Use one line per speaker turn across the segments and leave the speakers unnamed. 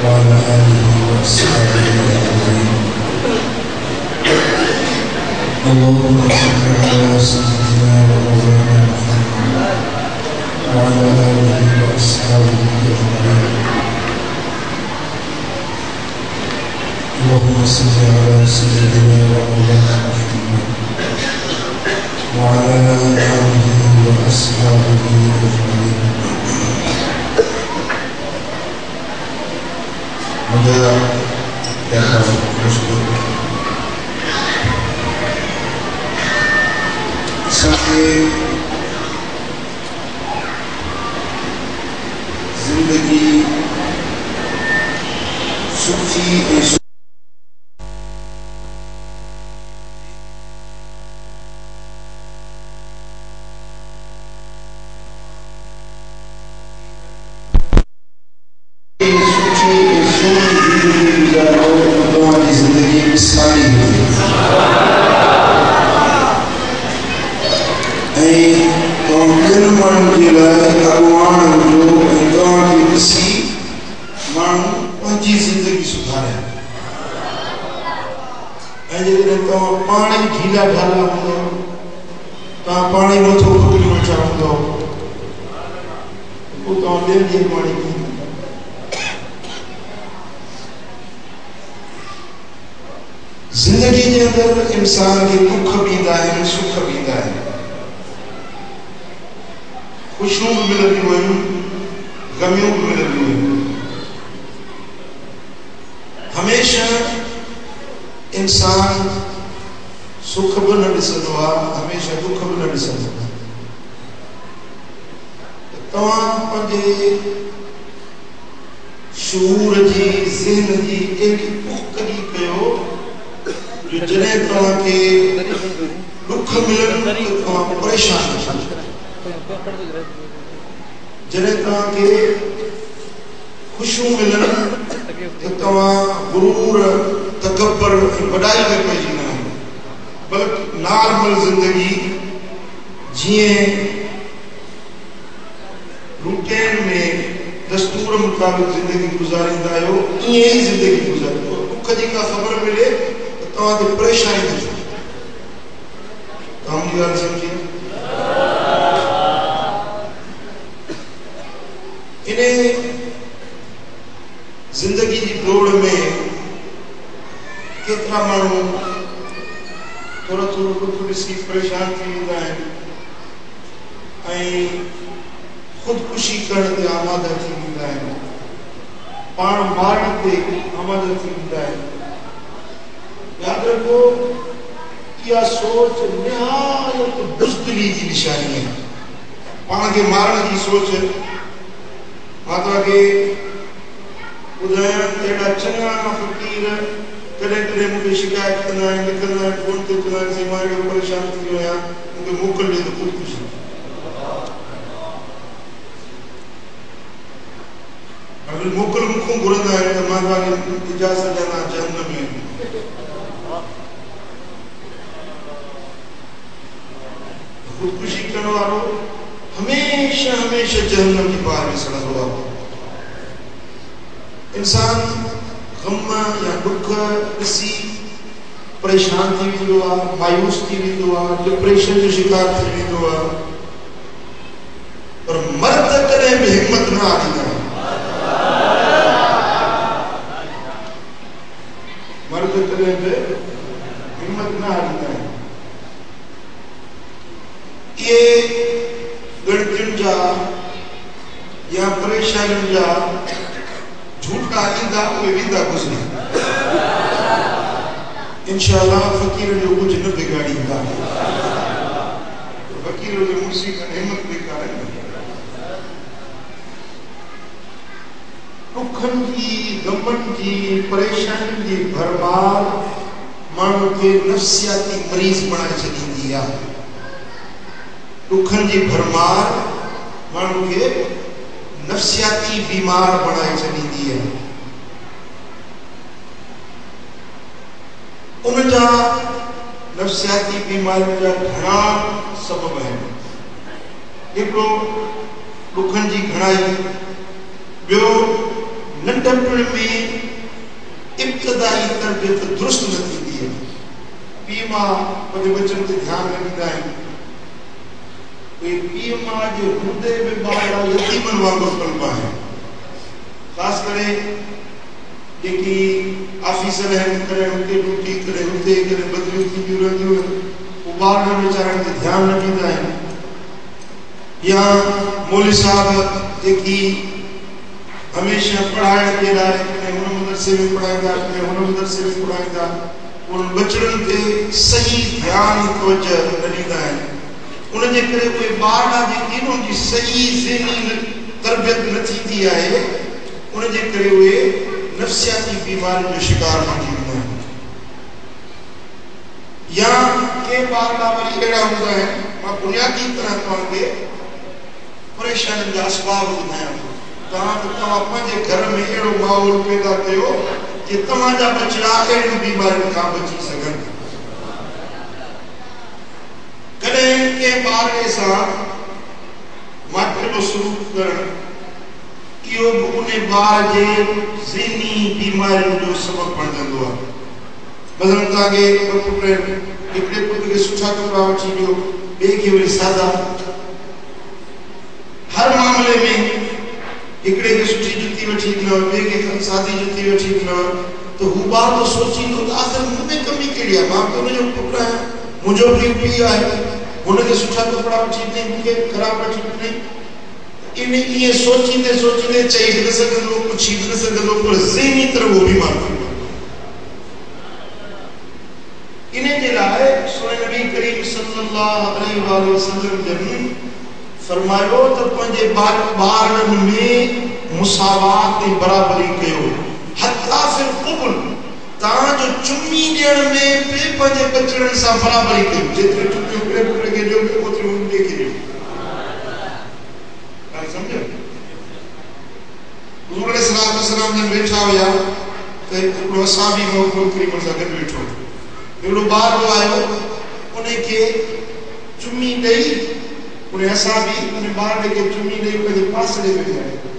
وعلى آله وأصحابه أجمعين. اللهم صل على سيدنا ومولانا محمد وعلى آله وأصحابه أجمعين. اللهم صل على سيدنا ومولانا محمد وعلى آله وأصحابه أجمعين. मुझे क्या मुश्किल जिंदगी सुखी जिंदगी के अंदर इंसान के दुख बींदा है, सुख बींदा है, खुशियों भी मिलती हुई, गमियों भी मिलती हुई। हमेशा इंसान सुख भी न ॾिसंदो आहे, हमेशा दुख भी न ॾिसंदो आहे। तव्हां पंहिंजे शूर जी ज़हन जी एॾी पुख़्तगी कयो जो जॾहिं तव्हांखे दुख मिलनि त तव्हां परेशान न थियो, जॾहिं तव्हांखे ख़ुशियूं मिलनि त तव्हां गुरूर तकबर ऐं वॾाई में पइजी न वञो, बल्कि नॉर्मल ज़िंदगी जीअं रूटीन में दस्तूर मुताबिक ज़िंदगी गुज़ारींदा आहियो, ईअं ई ज़िंदगी गुज़ारियो। दुख जी का ख़बर मिले तो तव्हांखे परेशानी न थिए। तव्हां मुंहिंजी ॻाल्हि सम्झी? इन ज़िंदगी जी दौड़ में केतिरा माण्हू थोरो थोरो दुख ॾिसी परेशान थी वेंदा आहिनि ऐं खुदकुशी करण ते आमादा थी वेंदा आहिनि, पाण मारण ते आमादा थी वेंदा आहिनि। याद रखो, इहा सोच निहायत बुज़दिली जी निशानी है। पाण खे मारण जी सोच, मां तव्हांखे ॿुधायां, अहिड़ा चङा फ़क़ीर कॾहिं कॾहिं मूंखे शिकायत कंदा आहिनि, लिखंदा आहिनि, फ़ोन ते चवंदा आहिनि, मां एॾो परेशान थी वियो आहियां, मूंखे मोकल ॾे त ख़ुदकुशी। अगर मोकल मूंखां घुरंदा आहिनि त मां तव्हांखे इजाज़त ॾियां जहन्नम में। खुदकुशी करण वारो हमेशा हमेशा जहन्नम की बाहि में सड़ंदो आहे। इंसान गम या दुख ॾिसी परेशान थी वेंदो आहे, मायूस थी वेंदो आहे, डिप्रेशन जो शिकार थी वेंदो आहे, पर मर्द कॾहिं बि हिम्मत न हारींदा आहिनि। मर्द कॾहिं बि हिम्मत न हारींदा आहिनि। ये गणतियुनि जा या परेशानियुनि जा झूठा ईंदा, उहे वेंदा गुज़री। इंशाअल्लाह फ़क़ीरनि जो कुझु न बिगाड़ींदा, फ़क़ीर जो मुर्सी हिम्मत बेकार है। दुखनि जी, गमनि जी, परेशानियुनि जी भरमार माण्हू खे नफ़्सियाती मरीज़ बणाए छॾींदी आहे। दुखनि जी भरमार माण्हू खे नफ़्सियाती बीमार बणाए छॾींदी आहे। उन जा नफ़्सियाती बीमारियुनि जा घणा सबब आहिनि। हिकिड़ो दुखन जी घणाई बियो नंढपण में इब्तदाई तरबियत दुरुस्त न थींदी है पीउ मां पंहिंजे बचनि ते ध्यानु न ॾींदा आहिनि पीउ मां जे हूंदे में ॿार यतीमनि वांगुरु पलबा आहिनि ख़ासि करे जेकी ऑफिसर आहिनि करे हुते ड्यूटी करे हुते करे बदिलियूं थींदियूं रहंदियूं उहे ॿारनि वीचारनि ते ध्यानु न ॾींदा आहिनि या मौलवी साहब जेकी हमेशह पढ़ाइण जे लाइ कॾहिं हुन मदरसे में पढ़ाईंदा कॾहिं हुन मदरसे में पढ़ाईंदा उन बचड़नि ते सही ध्यानु तवजह न ॾींदा आहिनि उनजे करे उहे ॿार जेकी उनजी सही ज़हनी तरबियत न थींदी आहे उनजे करे उहे नफ़्सियाती बीमारियुनि जो शिकार बणिजी वेंदा आहिनि या के ॿार वरी अहिड़ा हूंदा आहिनि मां बुनियादी तरह तव्हांखे परेशानियुनि जा असबाब ॿुधायां थो तव्हां पंहिंजे घर में अहिड़ो माहौल पैदा कयो कि तव्हांजा बचड़ा अहिड़ियूं बीमारियुनि खां बची सघनि कॾहिं कंहिं ॿार सां माठिड़ो सलूक करणु इहो बि उन ॿार जे ज़हनी बीमारियुनि जो सबबु बणजंदो आहे मसलन तव्हांखे हिकिड़े पुट खे सुठा कपिड़ा वठी ॾियो ॿिए खे वरी सादा हर मामले में हिकिड़े खे सुठी जुती वठी ॾिनो ॿिए खे सादी जुती वठी ॾिनो त हू ॿार तो सोचींदो त आख़िर मूं में कमी कहिड़ी आहे मां त हुनजो पुटु आहियां मुंहिंजो बि पीउ आहे हुनखे सुठा कपिड़ा वठी ॾिनई मूंखे ख़राबु वठी ॾिनई इन इएं सोचींदे सोचींदे चई बि न सघंदो पुछी बि न सघंदो पर ज़हनी तरह उहो बीमार थी वियो इन जे लाइ सोने नबी करीम सल्लल्लाहु अलैहि वसल्लम जन फरमायो त पंहिंजे ॿारनि में मुसावात ऐं बराबरी कयो हत्ता फिल क़ुबुल तव्हां जो चुमी ॾियण में बि पंहिंजे बचड़नि सां बराबरी कयो जेतिरी चुमियूं हिकिड़े पुट खे ॾियो ओतिरियूं ॿिए खे ॾियो सम्झो हुज़ूर अलैहिस्सलातु वस्सलाम जन वेठा हुया त हिकिड़ो असाबी मौक़ूफ़ करीम सां गॾु वेठो हिकिड़ो ॿार आयो उनखे चुमी ॾेई उन असाबी उन ॿार खे चुमी ॾेई पंहिंजे पासड़े में विहारियो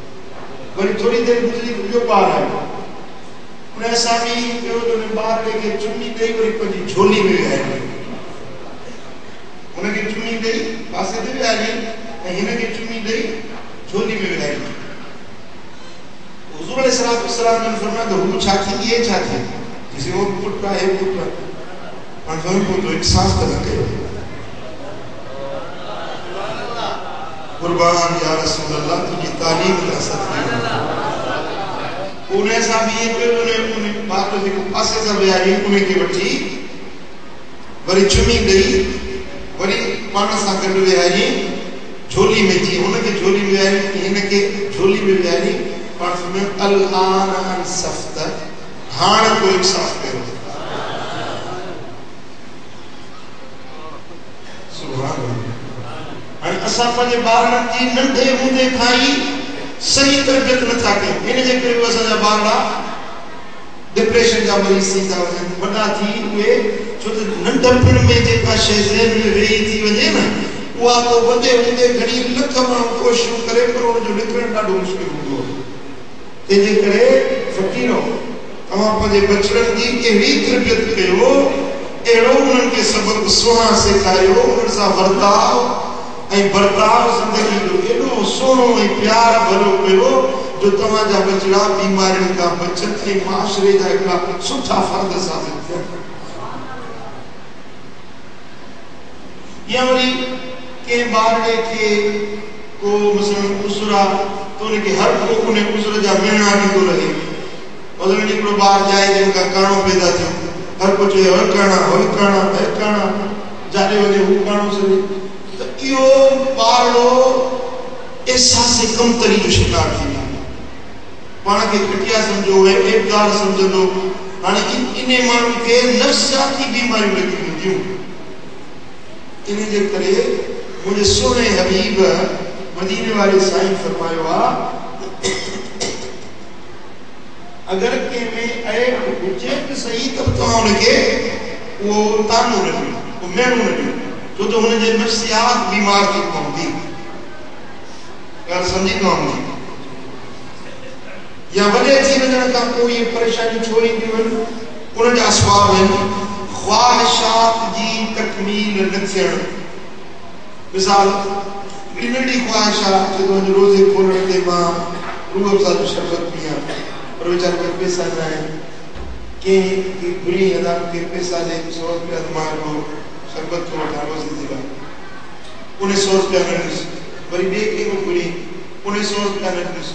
वरी थोरी देरि गुज़री ॿियो ॿार आयो उन असाबी कयो त उन ॿार खे चुमी ॾेई वरी पंहिंजी झोली में विहारियो उनखे चुमी ॾेई पासे ते विहारियईं ऐं हिनखे चुमी ॾेई झोली में विहारियईं हुज़ूर अलैहिस्सलातु वस्सलाम ने फरमाया त हू छा थी इहे छा थी जिसे वो पुट आहे पुट पाण फर्क़ तो इंसाफ त न कयो कुर्बान या रसूल अल्लाह तुझी तालीम का सदका उन्हें सां भी ये उन्हें बात जो पासे सां विहारी उनखे वठी वरी चुमी ॾेई वरी पाण सां गॾु विहारी झोली में जी उनखे झोली में विहारी हिनखे झोली में विहारी पाण फरमायो अल आन अंसफ्त हाणे को इंसाफ कयो सुभान अल्लाह हाणे असां पंहिंजे ॿारनि जी नंढे हूंदे खां ई सही तरबियत नथा कयूं इन जे करे असांजा ॿार डिप्रेशन जा मरीज़ थींदा वञनि वॾा थी उहे छो त नंढपण में जेका शइ ज़हन में वेही थी वञे न उहा पोइ वॾे हूंदे घणी लख माण्हू कोशिशूं करे पर उनजो निकिरणु ॾाढो मुश्किल हूंदो तंहिंजे करे फ़क़ीरो तव्हां पंहिंजे बचड़नि जी अहिड़ी तरबियत कयो अहिड़ो उन्हनि खे सबक़ सुहिणा सेखारियो उन्हनि सां वर्ताव ऐं बर्ताव ज़िंदगी जो एॾो सुहिणो ऐं प्यार भरियो कयो जो तव्हांजा बचड़ा बीमारियुनि खां बचनि ऐं माशरे जा हिकिड़ा सुठा फ़र्द साबित थियनि या वरी कंहिं ॿारड़े खे को मसलन उज़र आहे त उनखे हर को उन उज़र जा महीना ॾींदो रहे मसलन हिकिड़ो ॿार जाए जंहिं खां काणो पैदा थियो हर को चए हर काणा जाॾे वञे हू काणो सॼे त इहो ॿारड़ो एहसास कमतरी जो शिकार थी वेंदो पाण खे घटिया सम्झो ऐं ऐबदार सम्झंदो हाणे इन माण्हू खे नफ़्सियाती बीमारियूं लॻी वेंदियूं इन जे करे मुंहिंजे सोने हबीब मदीने वाले साईं फरमायो आहे अगर कंहिं में ऐब हुजे त सही त तव्हां हुनखे उहो तानो न ॾियो उहो मेणो न ॾियो छो त हुनजे नफ़्सियात बीमार थी पवंदी ॻाल्हि सम्झी न आऊं या वॾे थी वञण खां पोइ इहे परेशानियूं छो ईंदियूं आहिनि उन जा असबाब आहिनि ख़्वाहिशात जी तकमील न थियणु मिसाल हिकिड़ी नंढी ख़्वाहिश आहे जो अॼु रोज़े खोलण ते मां रूह अफ़ज़ा जो शरबत पियां पर वीचारे खे पैसा न आहिनि कंहिं घुरी अदा मूंखे पैसा ॾे 100 रुपया मां शरबत थो वठां रोज़े जे लाइ उन 100 रुपया न ॾिस वरी ॿिए कंहिं घुरी उन 100 रुपया न ॾिस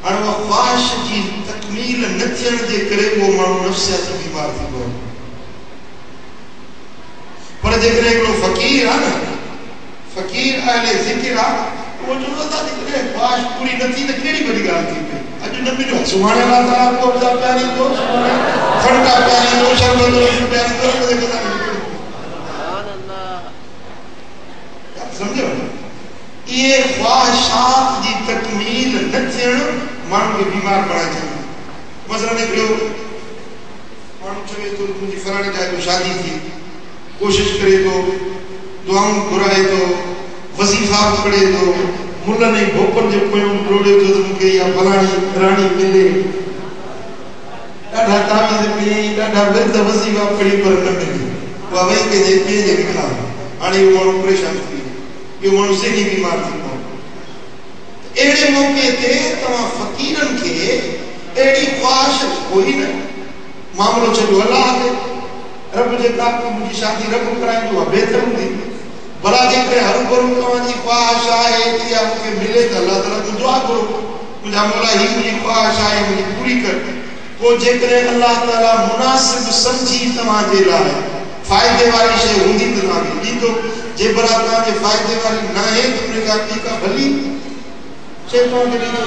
हाणे उहा ख़्वाहिश जी तकमील न थियण जे करे उहो माण्हू नफ़्सियाती बीमार थींदो आहे पर जेकॾहिं हिकिड़ो फ़क़ीर आहे न फ़क़ीर अहले ज़िक्र आहे उहो चवंदो आहे जेकॾहिं ख़्वाहिश पूरी न थी त कहिड़ी वॾी ॻाल्हि थी पई अॼु न मिलियो सुभाणे अलाह ताला को जा प्यारी दो खंडा प्यारी दो शरबत प्यारी दो सुभान अल्लाह समझो ये ख्वाहिशात जी तकमील न थियण माण्हू खे बीमार बणाए छॾींदो मसलन हिकिड़ो माण्हू चवे थो मुंहिंजी फलाणे जाइ ते शादी थी कोशिश करे थो दुआऊं घुराए थो वज़ीफ़ा पढ़े थो मुलनि ऐं भोपनि जे पोयां डोड़े थो त मूंखे इहा फलाणी राणी मिले ॾाढा तावीज़ कयईं ॾाढा विर्त वज़ीफ़ा पढ़ी पर न मिली उहा वई कंहिंजे ॿिए जे ख़िलाफ़ हाणे इहो माण्हू परेशान थी वियो इहो माण्हू ज़हनी बीमार थी पओ अहिड़े मौक़े ते तव्हां फ़क़ीरनि खे अहिड़ी ख़्वाहिश कोई न मामिलो छॾियो अलाह ते रब जे काबू मुंहिंजी शादी रब कराईंदो आहे बहितर हूंदी भला जेकॾहिं हरू भरू तव्हांजी ख़्वाहिश आहे इहा मूंखे मिले त अलाह ताला तूं दुआ करो मुंहिंजा मौला हीअ मुंहिंजी ख़्वाहिश आहे मुंहिंजी पूरी कर पोइ जेकॾहिं अलाह ताला मुनासिब सम्झी तव्हांजे लाइ फ़ाइदे वारी शइ हूंदी त तव्हांखे ॾींदो जे भला तव्हांजे फ़ाइदे वारी न आहे त उन खां ॿी का भली शइ तव्हांखे ॾींदो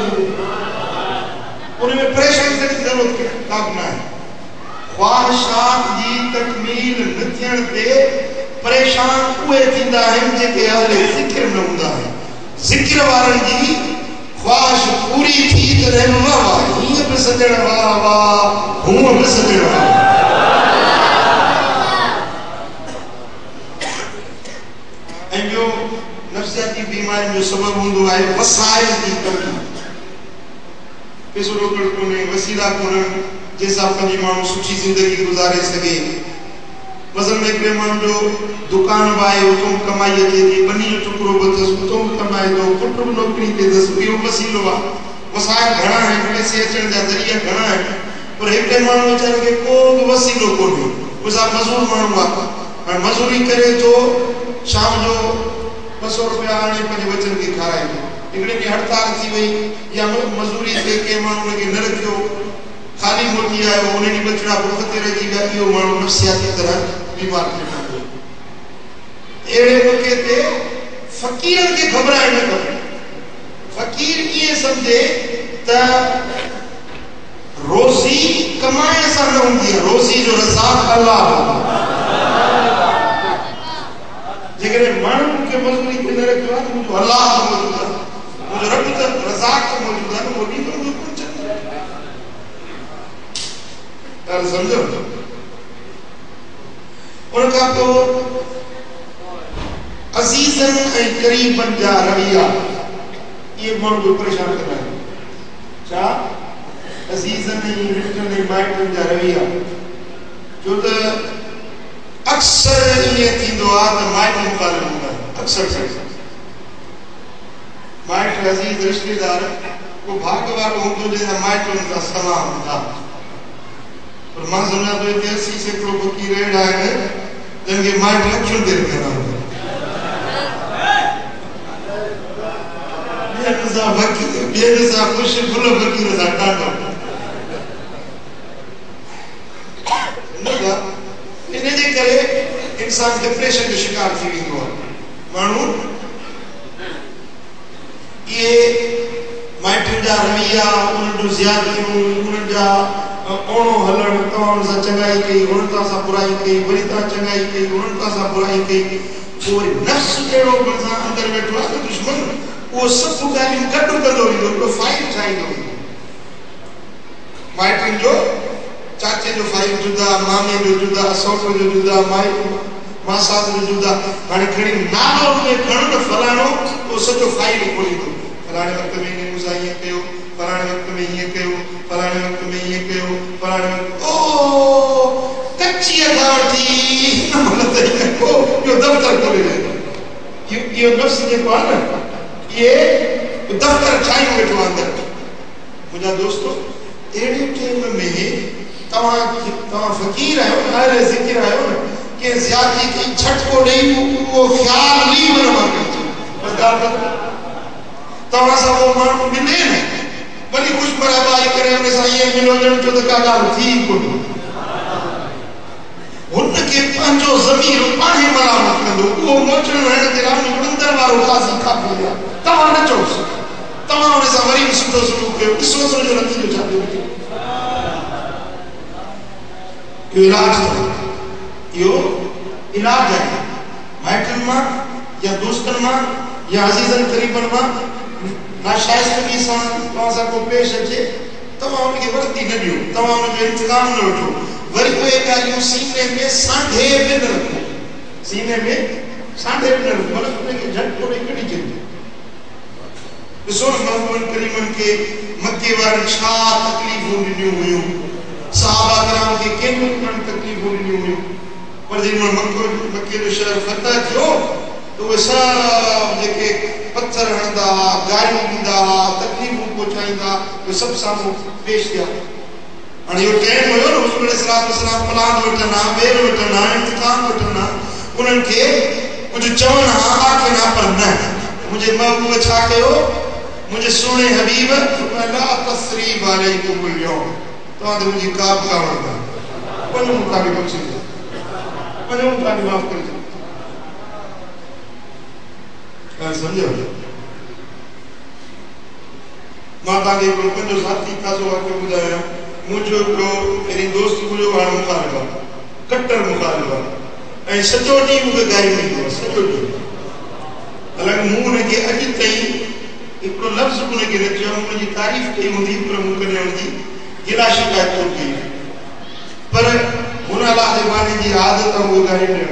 उन में परेशानी थियण जी ज़रूरत का बि न आहे ख्वाहिशात जी तकमील न थियण ते परेशान उहे थींदा आहिनि जेके अहले ज़िक्र न हूंदा आहिनि ज़िक्र वारनि जी ख्वाहिश पूरी थी त रहनि वाह वाह हीअं बि सजण वाह वाह हूअं बि सजण वाह ऐं ॿियो नफ़्सियाती बीमारियुनि जो सबबु हूंदो आहे वसाइल जी कमी पैसो रोकड़ कोन्हे वसीला कोन्हनि जैसा पंहिंजी माण्हू सुठी ज़िंदगी गुज़ारे सघे मसलन हिकिड़े माण्हू जो दुकान बि आहे उतो कमाई अचे थी बनी जो टुकड़ो बि अथसि उतो बि कमाए थो पुट बि नौकिरी ते अथसि इहो वसीलो आहे वसाइल घणा आहिनि पैसे अचण जा ज़रिया घणा आहिनि पर हिकिड़े माण्हू वीचारे खे को बि वसीलो कोन्हे उहा मज़ूर माण्हू आहे हाणे मज़ूरी करे थो शाम जो 200 रुपया आणे पंहिंजे बचनि खे खाराईंदो हिकिड़े ॾींहुं हड़ताल थी वई या मज़ूरी ते कंहिं माण्हू खे न रखियो खाली मोटी आयो उन ॾींहुं बचड़ा बुख ते रहिजी विया इहो माण्हू नफ़्सियाती तरह बीमार थी पवंदो अहिड़े मौक़े ते फ़क़ीरनि खे घबराइण न खपे फ़क़ीर ईअं सम्झे त रोज़ी कमाइण सां न हूंदी आहे रोज़ी जो रज़ाक़ अल्लाह जेकॾहिं माण्हू खे मज़दूरी ते न रखियो आहे त मुंहिंजो अल्लाह मौजूदु आहे मुंहिंजो रब त रज़ाक़ मौजूदु आहे न उहो ॾींदो कोन ॻाल्हि सम्झो उन खां पोइ अज़ीज़नि ऐं क़रीबनि जा रवैया इहे माण्हू खे परेशान कंदा आहिनि छा अज़ीज़नि ऐं मिटनि ऐं माइटनि जा रवैया छो त अक्सर ईअं थींदो आहे त माइट मुखालिफ़ हूंदा आहिनि अक्सर माइट अज़ीज़ रिश्तेदार को भाग वारो हूंदो जंहिंजा माइट हुन सां समा हूंदा पर मां सम्झां थो हिते 80% फ़क़ीर अहिड़ा आहिनि जिन खे माइट लखियूं देर कंदा हूंदा ॿियनि सां ख़ुशि फुल फ़क़ीर सां ॾाढो इन जे करे इंसान डिप्रेशन जो शिकार थी वेंदो आहे माण्हू इहे माइटनि जा रवैया उन्हनि जूं ज़्यादतियूं उन्हनि जा ओणो हलण तव्हां हुन सां चङाई कई हुननि सां बुराई कई वरी तव्हां चङाई कई हुननि सां बुराई कई पोइ नफ़्स जहिड़ो अंदरि वेठो आहे न दुश्मन उहो सभु ॻाल्हियूं गॾु कंदो वेंदो हिकिड़ो फाइल ठाहींदो वेंदो माइटनि जो चाचे जो फाइल जुदा मामे जो जुदा सौट जो जुदा माई मासात जो जुदा हाणे खणी नालो में खणो न फलाणो उहो सॼो फाइल खोलींदो फलाने वक्त में इन्हें मुसाइये कयो, फलाने वक्त में ये कयो, फलाने वक्त में ये कयो, फलाने वक्त ओ कच्ची अथॉरिटी न मतलब को यो दफ्तर खोले रहे यो नफ्स जे को ना ये दफ्तर ठाई वेठो अंदर मुझा दोस्तों एड़ी टाइम में तवा फकीर आयो हर जिक्र आयो ना कि ज्यादती की झटको नहीं वो ख्याल नहीं बना करती बस गाल तवा सा वो मानू मिले न बड़ी खुश मराबाई करे उन सा ये मिलो जन जो का गाल थी को उनके पंजो जमीर पानी मरामत कंदो वो मोचन रहने तेरा अंदर वारो काजी खा लिया तवा न चोस तवा उन सा वरी सुठो सुठो के विश्वास जो नतीजो चाहे यो इलाज है माइटन मा या दोस्तन मा या अजीजन करीबन मा नाशाइस्तगी सा तवा को पेश अचे तवा उनके वर्ती न दियो तवा उन जो इंतजाम न वठो वरी कोई गालियों सीने में सांढे में न रखो सीने में सांढे में न रखो मतलब उनके झटको निकली जंदी रसूल मोहम्मद करीमन के मक्के वार छा तकलीफों दियो हुयो सहाबा कराम के केन तकलीफों दियो हुयो पर जिन मक्के जो शहर फतह थियो तो वे सब जेके पत्थर हणदा गाड़ियों दींदा तकलीफों पहुंचाईंदा वे सब सामू पेश किया आणि यो टाइम हुयो न हुजूर सल्लल्लाहु अलैहि वसल्लम प्लान वठना बेर वठना इंतकाम वठना उनन के कुछ चवण आखे ना पर न मुझे महबूब छा कयो मुझे सोने हबीब ला तस्रीब अलैकुम अल-यौम तो आदे मुझे काब का वरदा पनु मुताबिक बख्शी पनु मुताबिक माफ कर दे क्या समझो माता के पंजो साथी काजो आके बुझाया मुझो को मेरी दोस्त मुझो वाण मुखालिबा कट्टर मुखालिबा ए सजो डी मुके गाई में सजो डी अलग मुंह ने के अज तई एकड़ो लफ्ज मुने के रखियो मुझे तारीफ कई हुंदी पर मुके ने हुंदी गिला शिकायत हो गई पर हुन अल्लाह जे बानी जी आदत हो गाई ने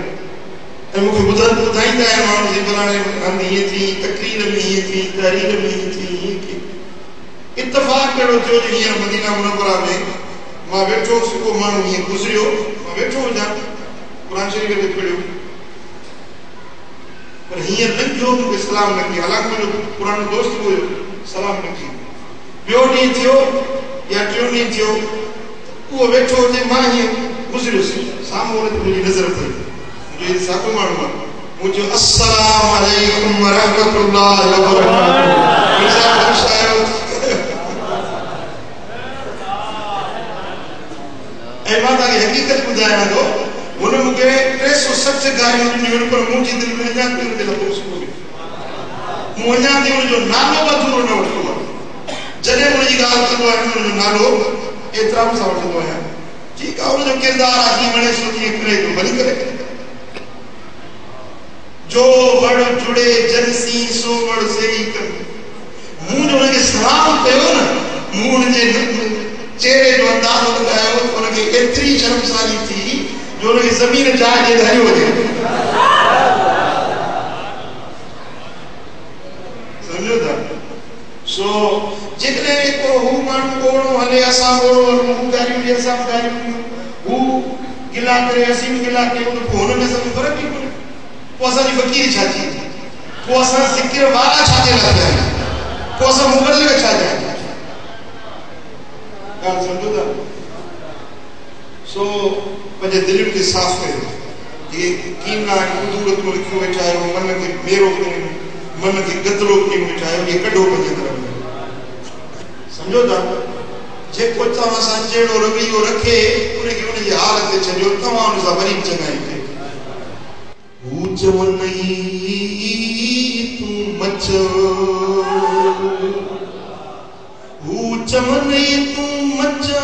ए मुके बुधाईंदा है माण्हू जे फलाणे हंध ये थी तकरीर में ये थी तहरीर में ये थी ये की इत्तेफाक करो जो हियर मदीना मुनव्वरा में मां बैठो को माण्हू ये गुजरियो मां बैठो जा कुरान शरीफ में पढ़ियो पर हियर लंघियो मुके सलाम न की हालांकि मुझो पुरानो दोस्त हुयो सलाम न की बियो डी थियो या टियो डी थियो वो बैठो जे मां ये गुजरियो सामने मुझे नजर पई मुझे साको माण्हू मुझे अस्सलाम वालेकुम व रहमतुल्लाहि व बरकातहू मुझे खुशायो ए माता की हकीकत बुझाया दो उन मुके 360 गाड़ियों दी पर मुझे दिल में जान दिल दिल पोस को मुझे दी जो नालो बदलो न वठो जने मुझी गाल कंदो है जो नालो एतरा सा वठो है ठीक है उन जो किरदार आखी बने सोची करे तो भली करे जो बड़ जुड़े जनसी सो बड़ सेई कर मुंह जो के सलाम कयो ना मुंह जे चेहरे जो अंदाज़ लगायो उनके एतरी शर्मसारी थी जो उनके जमीन जाए जे धरियो दे समझो था सो जितने को हु मान कोणो हले असा कोणो हु गारियो जे असा गारियो हु गिला करे असीम गिला के उन कोन में सब फर्क ही कोने कोसा जी फकीर छाती कोसा जिक्र वाला छाते लगता है कोसा मुबल्लिग छाते गाल समझो था सो पजे दिल के साफ करे ये कीना कुदूरत को लिखो चाहे वो मन के मेरो के मन के गतरो के चाहे ये कढो पजे तरफ समझो था जे को तवा सा जेड़ो रवैयो रखे उनके उन जी हालत छजो तवा उन सा वरी चंगाई के ऊंचवन नहीं तू मचो ऊंचवन नहीं तू मचो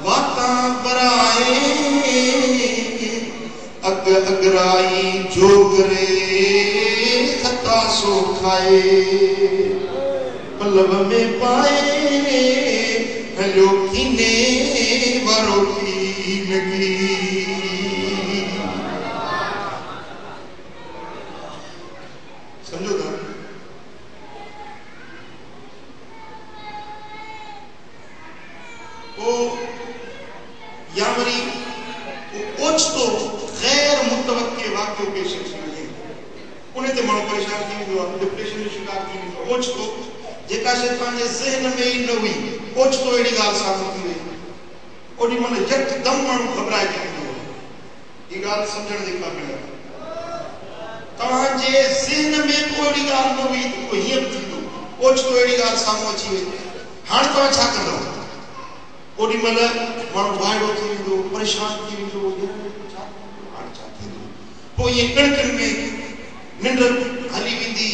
वाता बराए अग अगराई जोगरे खता सो खाए पल्लव में पाए हलो कीने वारो की लगी के वाक़ियो पेश अची वञे उन ते माण्हू परेशान थी वेंदो आहे, डिप्रेशन जो शिकार थी वेंदो आहे। ओचितो जेका शइ तव्हांजे ज़हन में ई न हुई ओचितो अहिड़ी ॻाल्हि साम्हूं थी वई, ओॾी महिल यकदमि माण्हू घबराइजी वेंदो आहे। हीअ ॻाल्हि सम्झण जे क़ाबिल आहे। तव्हांजे ज़हन में को अहिड़ी ॻाल्हि न हुई त को हीअं बि थींदो, ओचितो अहिड़ी ॻाल्हि साम्हूं अची वई, हाणे तव्हां छा कंदव? ओॾी महिल माण्हू वाइड़ो थी वेंदो, परेशान थी वेंदो, हाणे छा थींदो? पोइ इहे कणकनि में निंड हली वेंदी,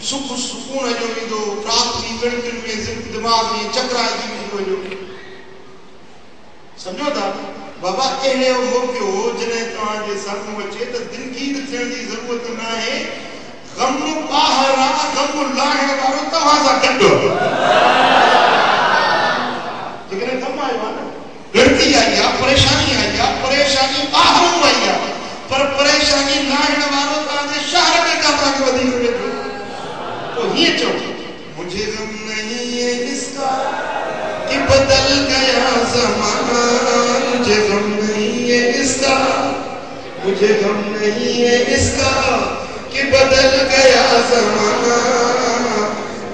सुकून हलियो वेंदो, राति जी कणकनि में दिमाग़ में चकराइजी वेंदो हलियो। सम्झो था बाबा, अहिड़ो मौक़ो जॾहिं तव्हांजे साम्हूं अचे त दिलगीर थियण जी ज़रूरत न आहे। ग़म ॿाहिरि आहे, ग़म लाहिण वारो तव्हां सां गॾु। जेकॾहिं ग़म आयो आहे न, ॻणती आई आहे, परेशानी आई आहे, परेशानी ॿाहिरों आई आहे, पर परेशानी लाहिण वारो तव्हांजे शहर में का तव्हांखे वधीक वेठो। पोइ हीअं चओ, मुझे ग़म नहीं है इसका कि बदल गया ज़माना, मुझे ग़म नहीं है इसका, मुझे ग़म नहीं है इसका कि बदल गया ज़माना।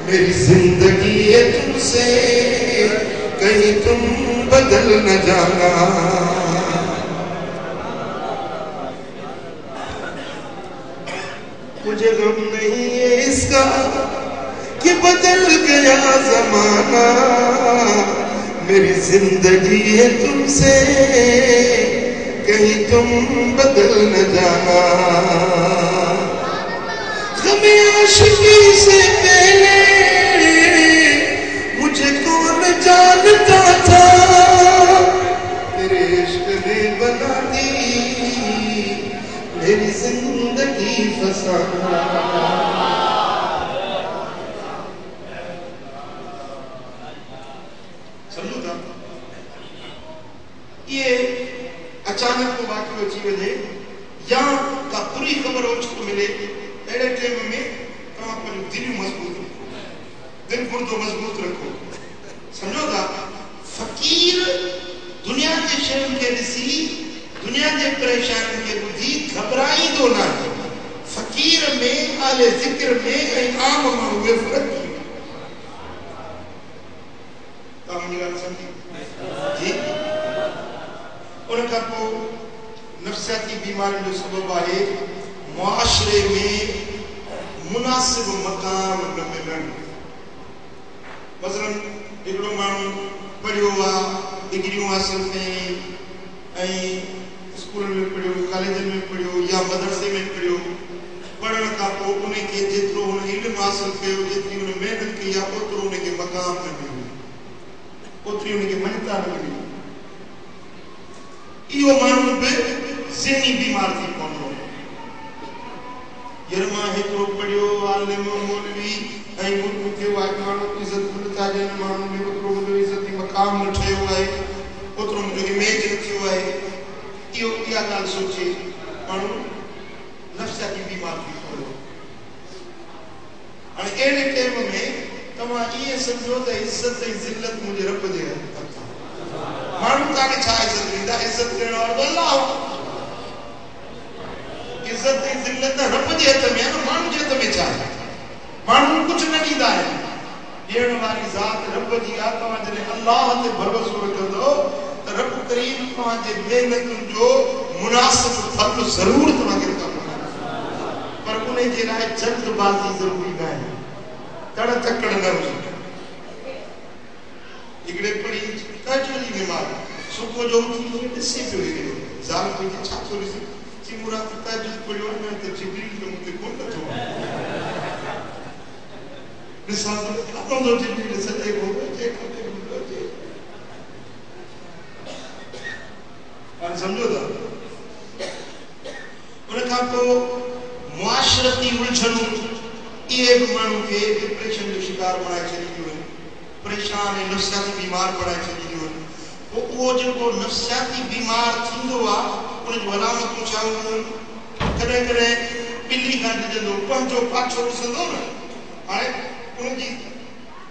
मेरी जिंदगी है तुमसे, कहीं तुम बदल न जाना। मुझे ग़म नहीं है इसका कि बदल गया ज़माना, मेरी जिंदगी है तुमसे, कहीं तुम बदल न जाना। ग़म आशिकी से पहले मुझे कौन जानता था, तेरे इश्क ने बना दी मेरी जिंदगी फसाना। समझो था? ये अचानक को वाक़ियो अची वञे या का बुरी ख़बर ओचितो मिले, अहिड़े टाइम में तव्हां पंहिंजो दिलि मज़बूत रखो, दिलि गुर्दो मज़बूत रखो। समझो था? फ़क़ीर दुनिया जे शयुनि खे ॾिसी, दुनिया जे परेशानियुनि खे ॿुधी घबराईंदो न आहे। फ़क़ीर में, आले ज़िक्र में ऐं आम माण्हू में फ़र्क़ु थी वेंदो। तव्हां मुंहिंजी ॻाल्हि सम्झी? जी। उन खां पोइ नफ़्सियाती बीमारियुनि जो सबबु आहे मुआशरे में मुनासिब मकाम न मिलणु। मसलन हिकिड़ो माण्हू पढ़ियो आहे, डिग्रियूं हासिल कयईं ऐं स्कूल में पढ़ियो, कॉलेजनि में पढ़ियो या मदरसे में पढ़ियो, पढ़ण खां पोइ उनखे जेतिरो हुन इल्मु हासिल कयो, जेतिरी हुन महिनत कई आहे, ओतिरो उनखे मक़ाम न मिलियो, ओतिरी उनखे मञता न मिली। इहो माण्हू बि ज़हनी बीमार थी पवंदो। यार मां हेतिरो पढ़ियो, आलिम मौलवी ऐं मूंखे माण्हू इज़त नथा ॾियनि, माण्हू में ओतिरो मुंहिंजो इज़ती मक़ाम न ठहियो आहे, ओतिरो मुंहिंजो इमेज न थियो आहे। इहा ॻाल्हि सोचे माण्हू नफ़्सियाती बीमार थी पवंदो। हाणे अहिड़े टाइम में तव्हां ईअं सम्झो त इज़त ऐं ज़िल्लत मुंहिंजे रब जे हथ आहे। माण्हू तव्हांखे छा इज़त ॾींदा? इज़त ॾियण वारो अल्लाह। इज़त ऐं ज़िल्लत रब जे हथ में आहे न, माण्हू जे हथ में छा आहे? माण्हू कुझु न ॾींदा आहिनि, ॾियण वारी ज़ात रब जी आहे। तव्हां जॾहिं अल्लाह ते भरोसो रखंदो त रब करीम तव्हांजे महिनतुनि जो मुनासिब फल ज़रूर तव्हांखे कंदो, पर उन जे लाइ जल्दबाज़ी ज़रूरी न आहे, तड़ तकड़ न हुजे। हिकिड़े पढ़ी तहज्जुद जी नमाज़ सुबुह जो उथी ॾिसे पियो, ज़ाल मुंहिंजी छा थो ॾिसे, चई मुराद तहज्जुद पढ़ियो न त जिब्रील त मूंखे कोन नथो ॾिसां थो, कानो थो जिब्रील सॼे घुमे जे खपे हुजे। हाणे सम्झो था? उन खां पोइ मुआशरती उलझनूं, इहे बि माण्हू खे डिप्रेशन जो शिकार बणाए छॾींदियूं आहिनि, परेशान ऐं नफ़्सियाती बीमार बणाए छॾींदियूं आहिनि। पोइ उहो जेको नफ़्सियाती बीमार थींदो आहे, उनजूं अलामतूं छा हूंदियूं आहिनि? कॾहिं कॾहिं ॿिली खां ॾिजंदो, पंहिंजो पाछो ॾिसंदो न, हाणे उनजी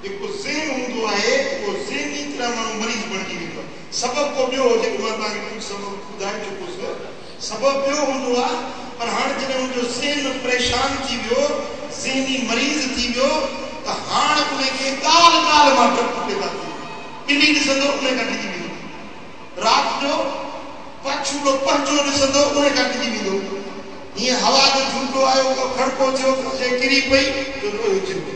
जेको ज़हन हूंदो आहे, उहो ज़हनी तरह माण्हू मरीज़ बणिजी वेंदो आहे। सबबु को ॿियो हुजे, मां तव्हांखे कुझु सबबु ॿुधाए चुकोसि, सबबु ॿियो हूंदो आहे, पर ज़हन परेशान थी वियो, ज़हनी मरीज़ थी वियो, त हाणे उनखे ॻाल्हि ॻाल्हि मां डपु पैदा थी वियो। ॿिली ॾिसंदो उन कटिजी वेंदो, राति जो पछूड़ो पंहिंजो ॾिसंदो उन कटिजी वेंदो। हीअं हवा जो झूठो आयो, को खड़को थियो, शइ किरी पई त रोयो चिंबो।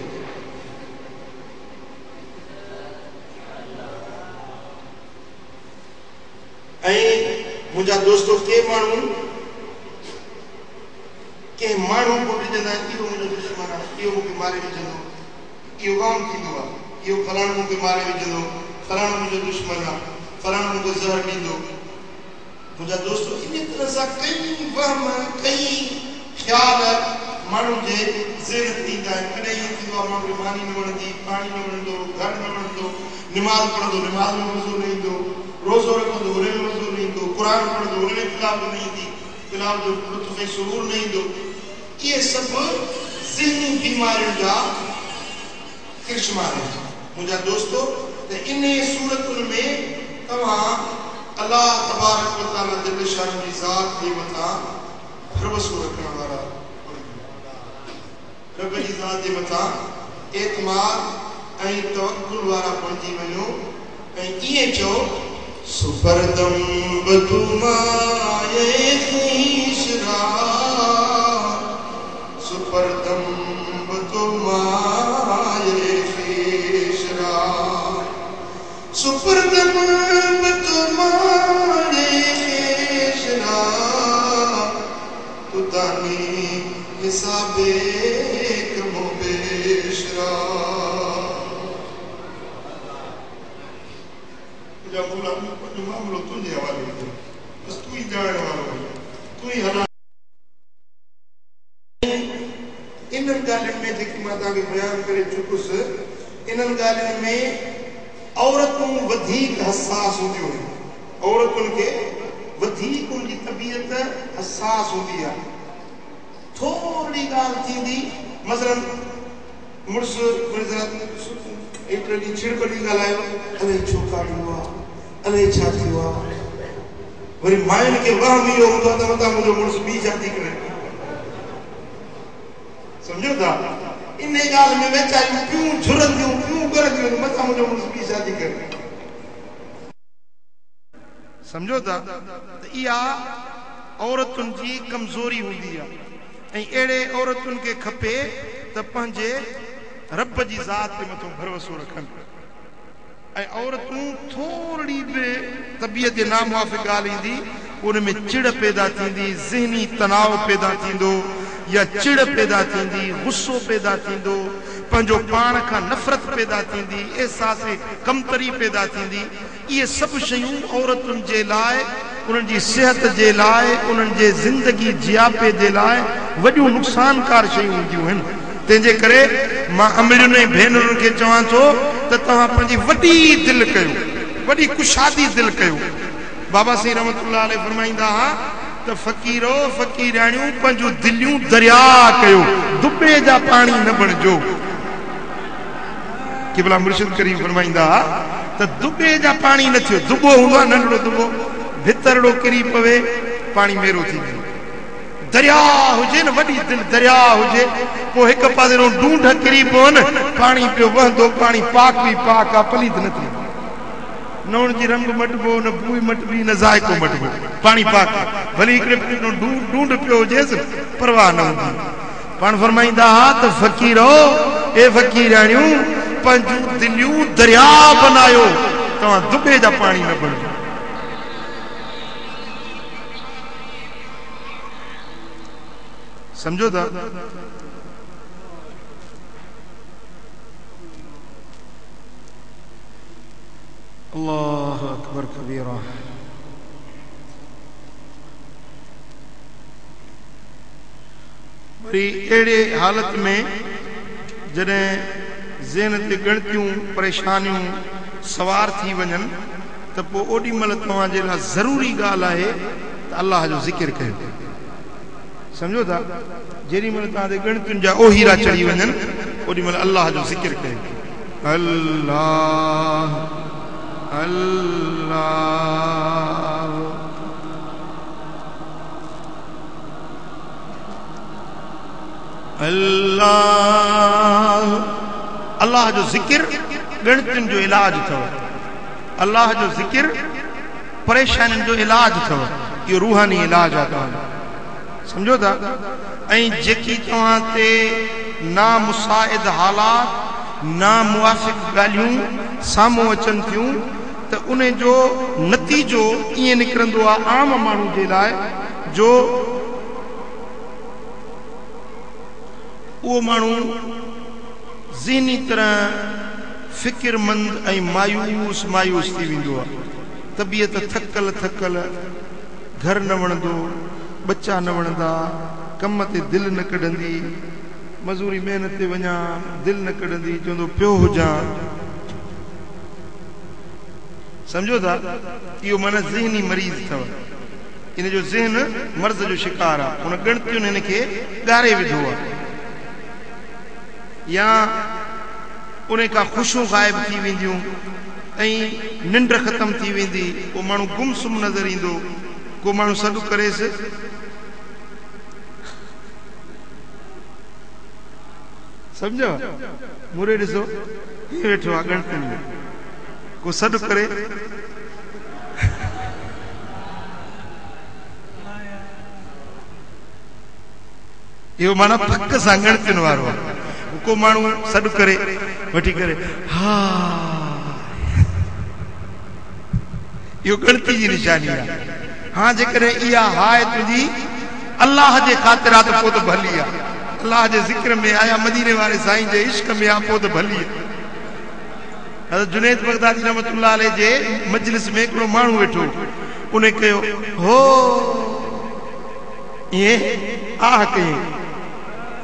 ऐं मुंहिंजा दोस्तो के माण्हू को ॾिजंदा आहिनि, इहो मुंहिंजो दुश्मन आहे, इहो मूंखे मारे विझंदो, इहो गाम थींदो आहे, इहो फलाणो मूंखे मारे विझंदो, फलाणो मुंहिंजो दुश्मन आहे, फलाणो मूंखे ज़हर ॾींदो। मुंहिंजा दोस्त इन तरह सां कई वहम, कई ख़्याल माण्हू जे ज़हन ते ईंदा आहिनि। कॾहिं ईअं थींदो आहे माण्हू खे मानी न वणंदी, पाणी न वणंदो, घर न वणंदो, निमाज़ पढ़ंदो, निमाज़ में मज़ो न ईंदो, रोज़ो रखंदो, उन में मज़ो न ईंदो, क़ुर पढ़ंदो, उन में तिलावत न ईंदी, तिलावत जो लुत्फ़ ऐं सुरूर न ईंदो। इहे सभु ज़हनी बीमारियुनि जा किरशमार आहिनि। मुंहिंजा दोस्तो, त इन सूरतुनि में तव्हां अल्लाह तबारक व तआला जल शान जी ज़ात जे मथां भरोसो रखण वारा, रब जी ज़ात जे मथां एतमाद ऐं तवक्कुल वारा बणिजी वञो ऐं ईअं चओ, सुपरदम बतुमाए ख़ीशरा, सुपरदम बतुमाए ख़ीशरा, सुपरदम बतुमाए ख़ीशरा, तुदानी हिसाबे कमो बेशरा। मुझा बोला जो मामलो तुझे हवाले में, बस तू ही जाने वाला है, तू ही हला। इन्हनि ॻाल्हियुनि में जेकी मां तव्हांखे बयानु करे चुकुसि, इन्हनि ॻाल्हियुनि में औरतूं वधीक हसास हूंदियूं आहिनि। औरतुनि खे वधीक उनजी तबियत हसास हूंदी आहे। थोरी ॻाल्हि थींदी, मसलन मुड़ुस एतिरे ॾींहुं छिड़कड़ी ॻाल्हायो, अलाए छो काटियो आहे, अलाए छा थियो आहे, वरी मायुनि खे वहम इहो हूंदो आहे त मथां मुंहिंजो मुड़ुस ॿी शादी करे। सम्झो था, इन ॻाल्हि में वेचारियूं पियूं झुरंदियूं, पियूं करंदियूं, मथां मुंहिंजो मुड़ुस ॿी शादी करे। सम्झो था, त इहा औरतुनि जी कमज़ोरी हूंदी आहे। ऐं अहिड़े औरतुनि खे खपे त पंहिंजे रब जी ज़ात जे मथां भरोसो रखनि। ऐं औरतूं थोरी बि तबियत जे नामुवाफ़िक़ ॻाल्हि ईंदी, उन में चिड़ पैदा थींदी, ज़हनी तनाव पैदा थींदो, या चिड़ पैदा थींदी, गुस्सो पैदा थींदो, पंहिंजो पाण खां नफ़रत पैदा थींदी, एहसास कमतरी पैदा थींदी। इहे सभु शयूं औरतुनि जे लाइ, उन्हनि जी सिहत जे लाइ, उन्हनि जे ज़िंदगी जियापे जे लाइ वॾियूं नुक़सानकार शयूं हूंदियूं आहिनि। तंहिंजे करे मां अमड़ियुनि ऐं भेनरुनि खे चवां थो त तव्हां पंहिंजी वॾी दिलि कयो, वॾी कुशादी दिलि कयो। बाबा साईं रहमतुल्लाह अलैह फरमाईंदा हुआ त फ़क़ीरो फ़क़ीराणियूं पंहिंजूं दिलियूं दरिया कयो, दुबे जा पाणी न बणिजो। क़िबला मुर्शिद करीम फरमाईंदा हुआ त दुबे जा पाणी न थियो, दुबो हूंदो आहे नंढड़ो दुबो, भितरड़ो किरी पवे पाणी मेरो थी वञे। दरिया हुजे न, वॾी दिलि दरिया हुजे, पोइ हिकु पासे ढूंढ किरी पवन, पाणी पियो वहंदो, पाणी पाक बि पाक आहे, पलीत न थी, न हुनजी रंग मटिबो, न बूई मटिबी, न ज़ाइको मटिबो, पाणी पाक आहे। भली हिकिड़े ढूंढ पियो हुजेसि, परवाह न हूंदी। पाण फरमाईंदा हुआ त फ़क़ीरो ए फ़क़ीराणियूं पंहिंजूं दिलियूं दरिया बनायो, तव्हां दुबे जा पाणी न बणिजो। समझो था? अल्लाह अकबर कबीरा। वरी अहिड़े हालत में जॾहिं ज़हन ते ॻणतियूं परेशानियूं सवार थी वञनि त पोइ ओॾी महिल तव्हांजे लाइ ज़रूरी ॻाल्हि आहे त अल्लाह जो ज़िक्र कयो। समझो था? जेॾी महिल तव्हांजे ॻणतियुनि जा ओहीरा चढ़ी वञनि, ओॾी महिल अल्लाह जो ज़िक्र कयो। अल्लाह अल्लाह अल्लाह अल्लाह जो ज़िक्र गणतियुनि जो इलाज अथव अल्लाह जो ज़िक्र परेशानियुनि जो इलाज अथव इहो रूहानी इलाज आहे तव्हांजो सम्झो था ऐं जेकी तव्हां ते नामुसाइद हालात नामुवाफ़िक़ ॻाल्हियूं साम्हूं अचनि थियूं त उन जो नतीजो ईअं निकिरंदो आहे आम माण्हू जे लाइ जो उहो माण्हू ज़हनी तरह फ़िक्रमंद ऐं मायूस थी वेंदो आहे तबियत थकल घर न वणंदो बच्चा न वणंदा कम ते दिलि न कढंदी मज़ूरी महिनत ते वञा दिलि न कढंदी चवंदो पियो हुजां सम्झो था इहो माना ज़हनी मरीज़ अथव इन जो ज़हन मर्ज़ जो शिकार आहे उन गणतियुनि हिन खे ॻारे विधो आहे या उन खां ख़ुशियूं ग़ाइब थी वेंदियूं ऐं निंड ख़तम थी वेंदी को माण्हू गुमसुम नज़र ईंदो को माण्हू सॾु करेसि सम्झो मुरे ॾिसो हीअं वेठो आहे गणतियुनि में को सॾु करे इहो माना पक सां गणतियुनि वारो आहे को माण्हू सॾु करे वठी करे हा इहो गणती जी निशानी आहे हाँ जेकॾहिं इहा हाय तुंहिंजी अल्लाह जे ख़ातिर आहे त पोइ त भली आहे अल्लाह जे ज़िक्र में आया मदीने वारे साईं जे इश्क में आहे पोइ त भली आहे हज़रत जुनैद बगदादी रहमतुल्लाह अलैह जे मजलिस में हिकिड़ो माण्हू वेठो उन कयो हो ईअं आह कयईं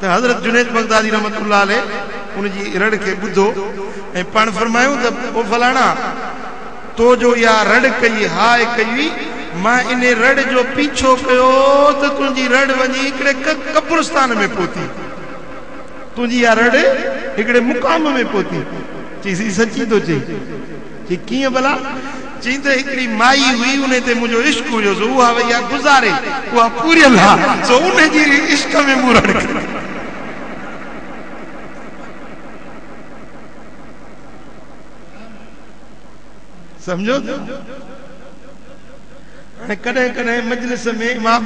त हज़रत जुनैद बगदादी रहमतुल्लाह अलैह उन जी रड़ खे ॿुधो ऐं पाण फरमायूं त ओ फलाणा तो जो इहा रड़ कई हाय कई मां इन रड़ जो पीछो कयो त तुंहिंजी रड़ वञी हिकिड़े कब्रिस्तान में पहुती तुंहिंजी इहा रड़ हिकिड़े मुक़ाम में पहुती चई सची थो चई कीअं भला चई त हिकिड़ी माई हुई उन ते मुंहिंजो इश्क हुयो सो उहा वई आहे गुज़ारे उहा पूरियल आहे सो उन जी इश्क में मूं रड़ कई समझो कॾहिं कॾहिं मजलिस में मां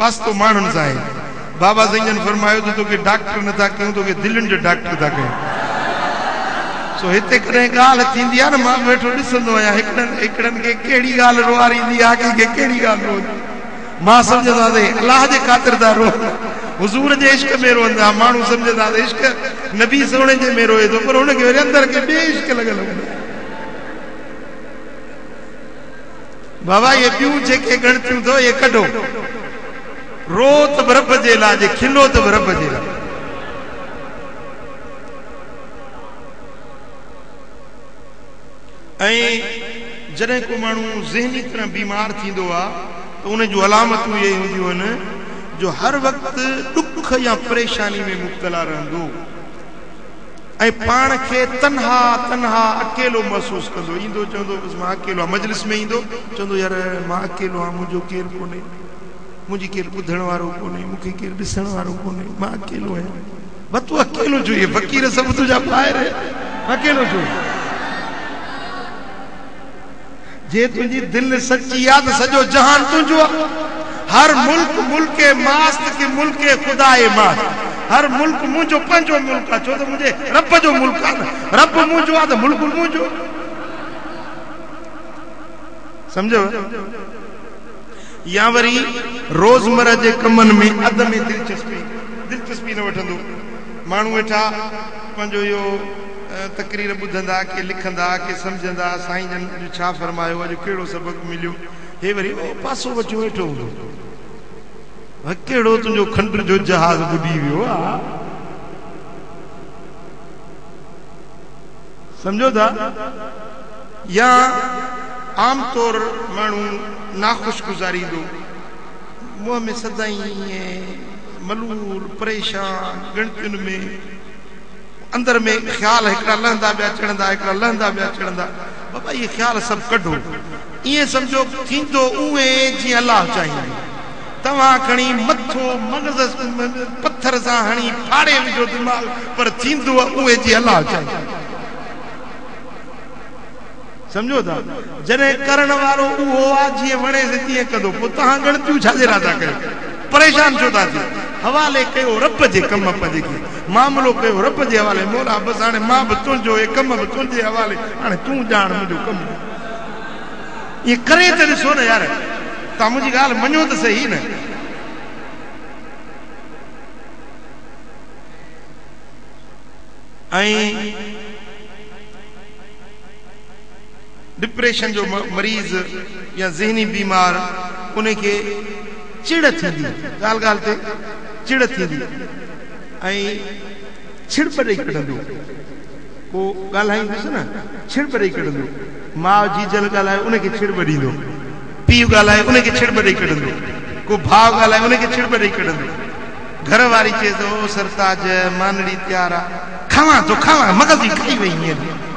वास्तो माण्हुनि सां आहे बाबा साईं फरमायो त तोखे डॉक्टर नथा कयूं तोखे दिलनि जो डॉक्टर था कयूं सो हिते कॾहिं ॻाल्हि थींदी आहे न मां वेठो ॾिसंदो आहियां हिकिड़नि खे कहिड़ी ॻाल्हि रोआरींदी आहे कंहिंखे कहिड़ी ॻाल्हि रोईंदी मां सम्झंदो आहे अलाह जे ख़ातिर था रो हुज़ूर जे इश्क में रोअंदा माण्हू सम्झंदा इश्क नबी सोणे जे में रोए थो पर हुनखे वरी अंदरि खे ॿिए इश्क लॻल हूंदो बाबा ये ॿियूं जेके गणतियूं अथव ये कढो रो त बि रब जे लाइ खिलो त बि रब जे लाइ ऐं जॾहिं को माण्हू ज़हनी तरह बीमार थींदो आहे त उन जूं अलामतूं इहे हूंदियूं आहिनि जो हर वक़्तु ॾुख या परेशानी में मुब्तला रहंदो ऐं पाण खे तन्हा अकेलो महसूस कंदो ईंदो चवंदो बसि मां अकेलो मजलिस में ईंदो चवंदो यार मां अकेलो आहियां मुंहिंजो केरु कोन्हे मुंहिंजी केरु ॿुधण वारो कोन्हे मूंखे केरु ॾिसण वारो कोन्हे मां अकेलो आहियां बस तूं अकेलो छो इहे फ़क़ीर सभु तुंहिंजा ॿाहिरि अकेलो छो जे तुंहिंजी दिलि सची आहे त सॼो जहान तुंहिंजो आहे हर मुल्क मुल्के मास्त की मुल्के खुदाए मास्त हर मुल्क मुंहिंजो पंहिंजो मुल्क आहे छो त मुंहिंजे रब जो मुल्क आहे न रब मुंहिंजो आहे त मुल्क मुंहिंजो सम्झो या वरी रोज़मर्रा जे कमनि में अध में दिलचस्पी न वठंदो माण्हू वेठा पंहिंजो इहो तकरीर ॿुधंदा के लिखंदा के सम्झंदा साईं जन छा फरमायो अॼु कहिड़ो सबक़ मिलियो हे वरी पासो वठी वेठो हूंदो कहिड़ो तुंहिंजो खंड जो जहाज़ ॿुॾी वियो आहे सम्झो था या आम तौर माण्हू नाख़ुश गुज़ारींदो मुंहं में सदाई मलूर परेशान गणतियुनि में अंदर में ख़्याल हिकिड़ा लहंदा ॿिया चढ़ंदा हिकिड़ा लहंदा ॿिया चढ़ंदा बाबा इहे ख़्याल सभु कढो ईअं सम्झो थींदो उहे जीअं अलाह चाहींदो तव्हां खणी मथो मगज़ पत्थर सां हणी फाड़े विझो दिमाग़ पर थींदो उहे जी अलाह चाहे समझो था जॾहिं करण वारो उहो आहे जीअं वणे तीअं कंदो पोइ तव्हां गणतियूं छाजे लाइ था कयो परेशान छो था थियो हवाले कयो रब जे कम पंहिंजे खे मामिलो कयो रब जे हवाले मोला बसि हाणे मां बि तुंहिंजो हे कम बि तुंहिंजे हवाले हाणे तूं ॼाण मुंहिंजो कमु ईअं करे त ॾिसो न यार तव्हां मुंहिंजी ॻाल्हि मञो त सही न ऐं डिप्रेशन जो मरीज़ या ज़हनी बीमार उनखे चिड़ थींदी ॻाल्हि ॻाल्हि ते चिड़ थींदी ऐं छिड़प ॾेई कढंदो को ॻाल्हाईंदुसि न छिड़प ॾेई कढंदो माउ जीजल ॻाल्हाए उनखे छिड़प ॾींदो पीउ ॻाल्हाए उनखे छिड़प ॾेई कढंदो को भाउ ॻाल्हाए उनखे छिड़प ॾेई कढंदो घर वारी चए थो सरताज मानड़ी तयारु आहे खावां थो खावां मगज़ ई खाई वई हींअर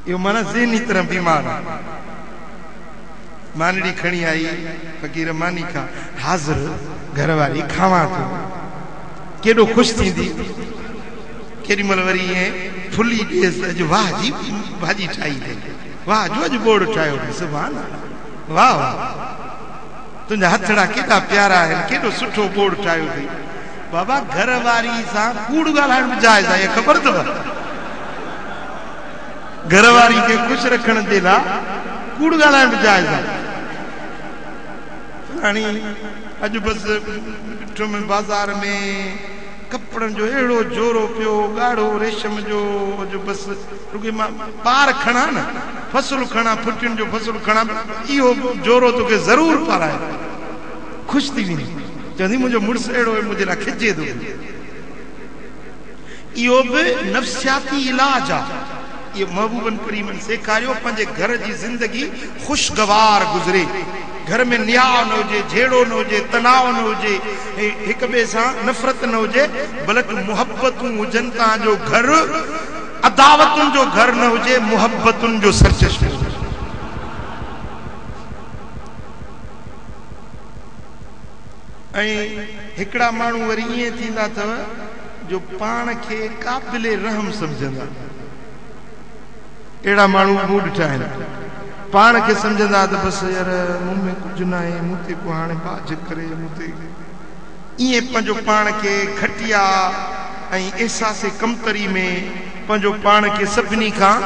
इहो माना ज़हनी तरह बीमार आहे मानड़ी खणी आई फ़कीर मानी खां हाज़िर घरवारी खावां थो केॾो ख़ुशि थींदी केॾी महिल वरी ईअं फुली ॾेसि अॼु वाह जी भाॼी ठाही अथई वाह जो अॼु बोड़ ठाहियो अथई सुभाणे वाह वाह तुंहिंजा हथड़ा केॾा प्यारा आहिनि केॾो सुठो बोड़ ठाहियो अथई बाबा घरवारी सां कूड़ ॻाल्हाइण बि जाइज़ आहे इहा ख़बर अथव घरवारी खे ख़ुशि रखण जे लाइ कूड़ ॻाल्हाइण बि जाइज़ आहे हाणे अॼु बसि ॾिठो में बाज़ार में कपिड़नि जो अहिड़ो जोरो पियो ॻाढ़ो रेशम जो अॼु बसि रुॻे मां ॿार खणा न फसलु खणा फुटियुनि जो फसलु खणा इहो जोरो तोखे ज़रूरु पाराए ख़ुशि थी वेंदी चवंदी मुंहिंजो मुड़ुसु अहिड़ो मुंहिंजे लाइ खिचे थो इहो बि नफ़्सियाती इलाज आहे इहो महबूबन करीमन सेखारियो पंहिंजे घर जी ज़िंदगी ख़ुशगवार गुज़रे घर में न्याउ न हुजे झेड़ो न हुजे तनाव न हुजे हिक ॿिए सां नफ़रत न हुजे बल्कि मुहबतूं हुजनि तव्हांजो घर अदावतुनि जो घर न हुजे मुहबतुनि जो सरचश्मो ऐं हिकिड़ा माण्हू वरी ईअं थींदा अथव जो पाण खे क़ाबिल रहम सम्झंदा अहिड़ा माण्हू मूं ॾिठा आहिनि पाण खे सम्झंदा त बसि यार मूं में कुझु न आहे मूं ते को हाणे बाज करे मूं ते ईअं पंहिंजो पाण खे खटिया ऐं अहसास कमतरी में पंहिंजो पाण खे सभिनी खां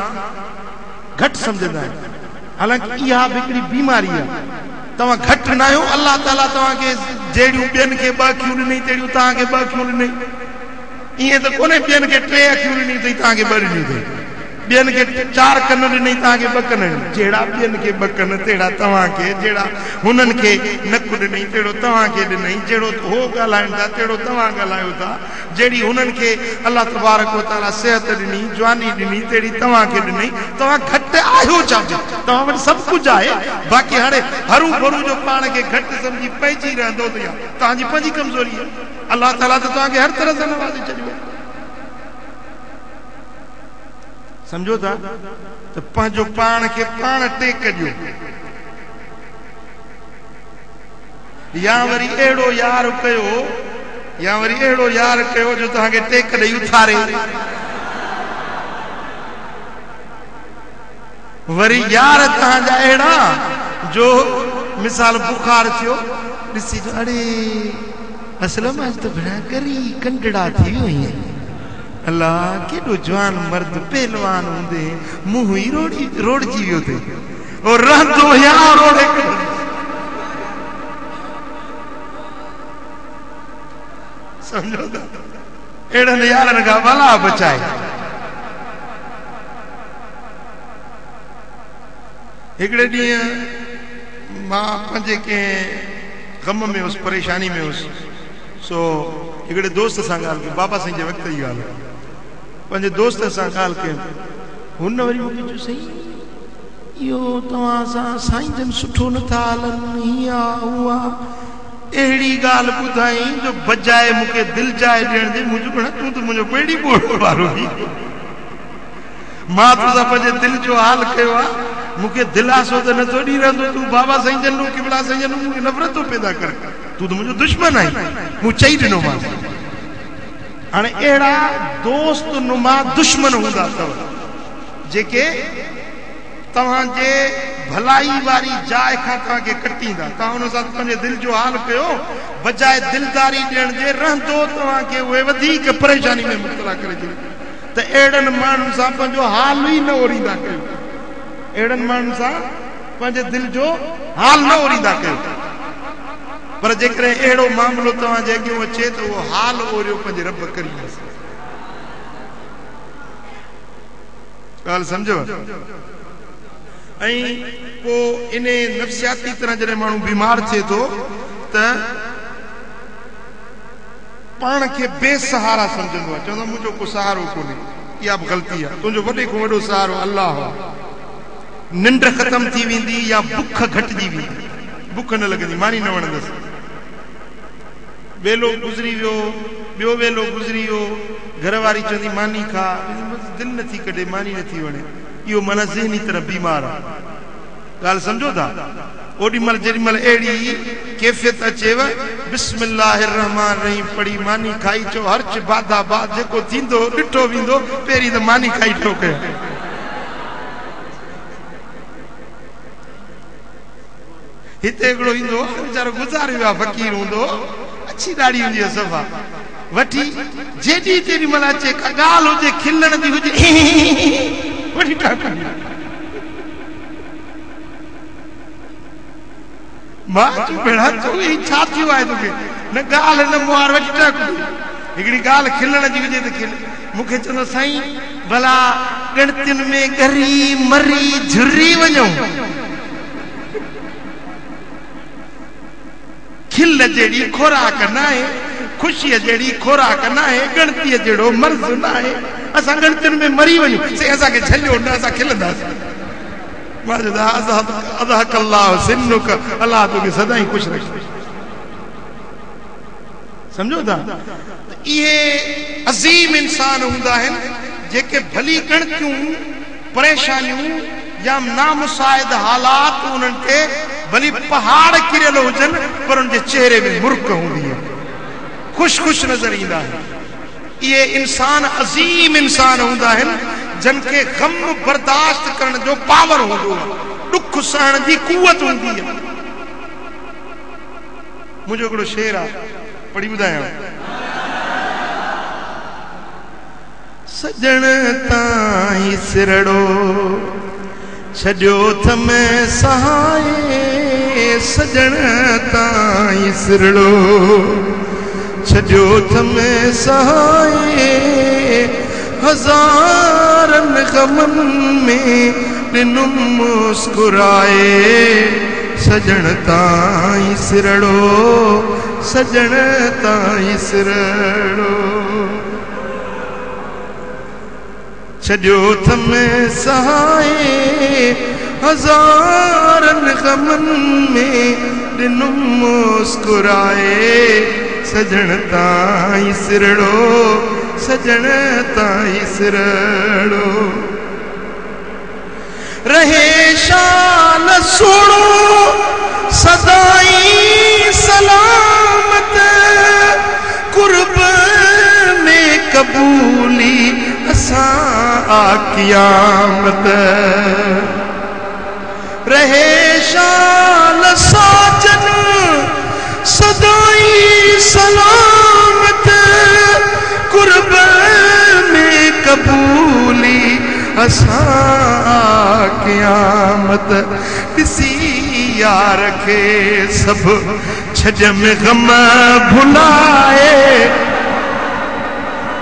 घटि सम्झंदा आहिनि हालांकि इहा बि हिकिड़ी बीमारी आहे तव्हां घटि न आहियो अलाह ताला तव्हांखे जहिड़ियूं ॿियनि खे ॿ अखियूं ॾिनई तहिड़ियूं तव्हांखे ॿ अखियूं ॾिनई ईअं त कोन्हे ॿियनि खे 3 अखियूं ॾिनी अथई तव्हांखे 2 ॾिनियूं अथई ॿियनि खे 4 कन ॾिनई तव्हांखे 2 कन ॾिनई जहिड़ा ॿियनि खे 2 कन तहिड़ा तव्हांखे जहिड़ा हुननि खे नकु ॾिनई तहिड़ो तव्हांखे ॾिनई जहिड़ो हो ॻाल्हाइनि था तहिड़ो तव्हां ॻाल्हायो था जहिड़ी हुननि खे अलाह तबारक व तआला सिहत ॾिनी जवानी ॾिनी तहिड़ी तव्हांखे ॾिनई तव्हां घटि आहियो छा तव्हां वटि सभु कुझु आहे बाक़ी हाणे हरू भरू जो पाण खे घटि सम्झी पइजी रहंदो त तव्हांजी पंहिंजी कमज़ोरी आहे अलाह ताला त तव्हांखे हर तरह सां नवाज़े छॾियो समझो था त पंहिंजो पाण खे पाण टेक ॾियो या वरी अहिड़ो यार कयो जो तव्हांखे टेक ॾेई उथारे वरी यार तव्हांजा अहिड़ा जो मिसाल बुखार थियो ॾिसी अड़े असलम आज त भेण करी कंडड़ा थी वियो हीअं अल्लाह केॾो जवान मर्द पहलवान हूंदे मुंहुं ई रोड़जी वियो अथई और रहंदो या रोड़े समझो था अहिड़नि यारनि खां भला बचाए हिकिड़े ॾींहुं मां पंहिंजे कंहिं ग़म में हुउसि परेशानी में हुउसि सो हिकिड़े दोस्त सां ॻाल्हि कई बाबा साईं जे वक़्त जी ॻाल्हि पंहिंजे दोस्त सां ॻाल्हि कई हुन वरी मूंखे चयो साईं इहो तव्हां सां साईं जन सुठो नथा हलनि हीअं हूअ अहिड़ी ॻाल्हि ॿुधाई जो बजाए मूंखे दिलि जाए ॾियण जे मुंहिंजो भेण तूं त मुंहिंजो ॿेड़ी ॿोड़ वारो मां तोसां पंहिंजे दिलि जो हाल कयो आहे मुखे दिलासो तो न तो दी रहंदो तू बाबा साईं जन किबला साईं जन मुखे नफरत तो पैदा कर तू तो मुझो दुश्मन आई मु चई दिनो मां हाणे एड़ा दोस्त नुमा दुश्मन हुंदा तव जेके तव्हां जे भलाई वारी जाइ खां तव्हां के कटींदा तव्हां उन सां पंहिंजे दिल जो हाल कयो बजाए दिलदारी ॾियण जे रहंदो तव्हां के उहे वधीक परेशानी में मुब्तला करे छॾे त अहिड़नि माण्हुनि सां पंहिंजो हाल ई न ओरींदा कयो अहिड़नि माण्हुनि सां पंहिंजे दिल जो हाल न ओरींदा कयो पर जेकॾहिं अहिड़ो मामिलो तव्हां जे अॻियां अचे त उहो हाल ओरियो पंहिंजे रब करी न सघे ॻाल्हि सम्झो ऐं पोइ इन नफ़्सियाती तरह जॾहिं माण्हू बीमार थिए थो त पाण खे बेसहारा सम्झंदो आहे चवंदो मुंहिंजो को सहारो कोन्हे इहा बि ग़लती आहे तुंहिंजो वॾे खां वॾो सहारो अल्लाह आहे निंड ख़तम थी वेंदी या बुख घटिजी वेंदी बुख न लॻंदी मानी न वणंदसि वेलो गुज़री वियो ॿियो वेलो गुज़री वियो घर वारी चवंदी मानी खा दिलि नथी कढे मानी नथी वणे इहो माना ज़हनी तरह बीमार आहे ॻाल्हि सम्झो था ओॾी महिल जेॾी महिल अहिड़ी कैफ़ियत अचेव बिस्मिल्लाहिर रहमान रहीम पढ़ी मानी खाई चो हर्च बाधा बाद जेको थींदो ॾिठो वेंदो पहिरीं त मानी खाई ठो कयो हिते हिकिड़ो ईंदो वीचारो गुज़ारे वियो आहे फ़क़ीर हूंदो अच्छी ॾाढ़ी हूंदी आहे सफ़ा वठी जेॾी तेॾी महिल अचे का ॻाल्हि हुजे खिलण जी हुजे वठी टाकंदी मां चयो भेड़ा तूं ही छा थियो आहे तोखे न ॻाल्हि न मुहार वठी टाकंदी हिकिड़ी ॻाल्हि खिलण जी हुजे त खिल मूंखे चवंदो साईं भला गणतियुनि में ॻरी मरी झुरी वञूं खिल जहिड़ी खोराक न आहे ख़ुशीअ जहिड़ी खोराक न आहे गणतीअ जहिड़ो मर्ज़ न आहे असां गणतियुनि में मरी वञूं साईं असांखे झलियो न असां खिलंदासीं मां चयो अलाह तोखे सदाईं ख़ुशि रखे सम्झो था इहे अज़ीम इंसान हूंदा आहिनि जेके भली गणतियूं परेशानियूं या नामुसाइद हालात उन्हनि खे भली पहाड़ किरियल हुजनि पर उनजे चेहरे में मुर्क हूंदी आहे ख़ुशि ख़ुशि नज़र ईंदा आहिनि इहे इंसान अज़ीम इंसान हूंदा आहिनि जन खे गम बर्दाश्त करण जो पावर हूंदो आहे दुख सहण जी कुवत हूंदी आहे मुंहिंजो हिकिड़ो शेर आहे पढ़ी ॿुधायां सजण ताईं सिरड़ो छॾियो थम सहाय सजण ताईं सिरड़ो छॾियो थम सहाय हज़ारनि गमनि में ॾिनुम मुस्कुराए सजण ताईं सिरड़ो सजण ताईं सिरड़ो छॾियो थम सहाय हज़ारनि गमनि में ॾिनुम मुस्कुराए सजण ताईं सिरड़ो सजण ताईं सिरड़ो रहे शान सुणो सदाईं सलामत कुर्ब में कबूली असां क़यामत रहे शान साजन सदाईं सलामत कुर्ब में कबूली असां क़यामत ॾिसी यार खे सभु छज में गम भुलाए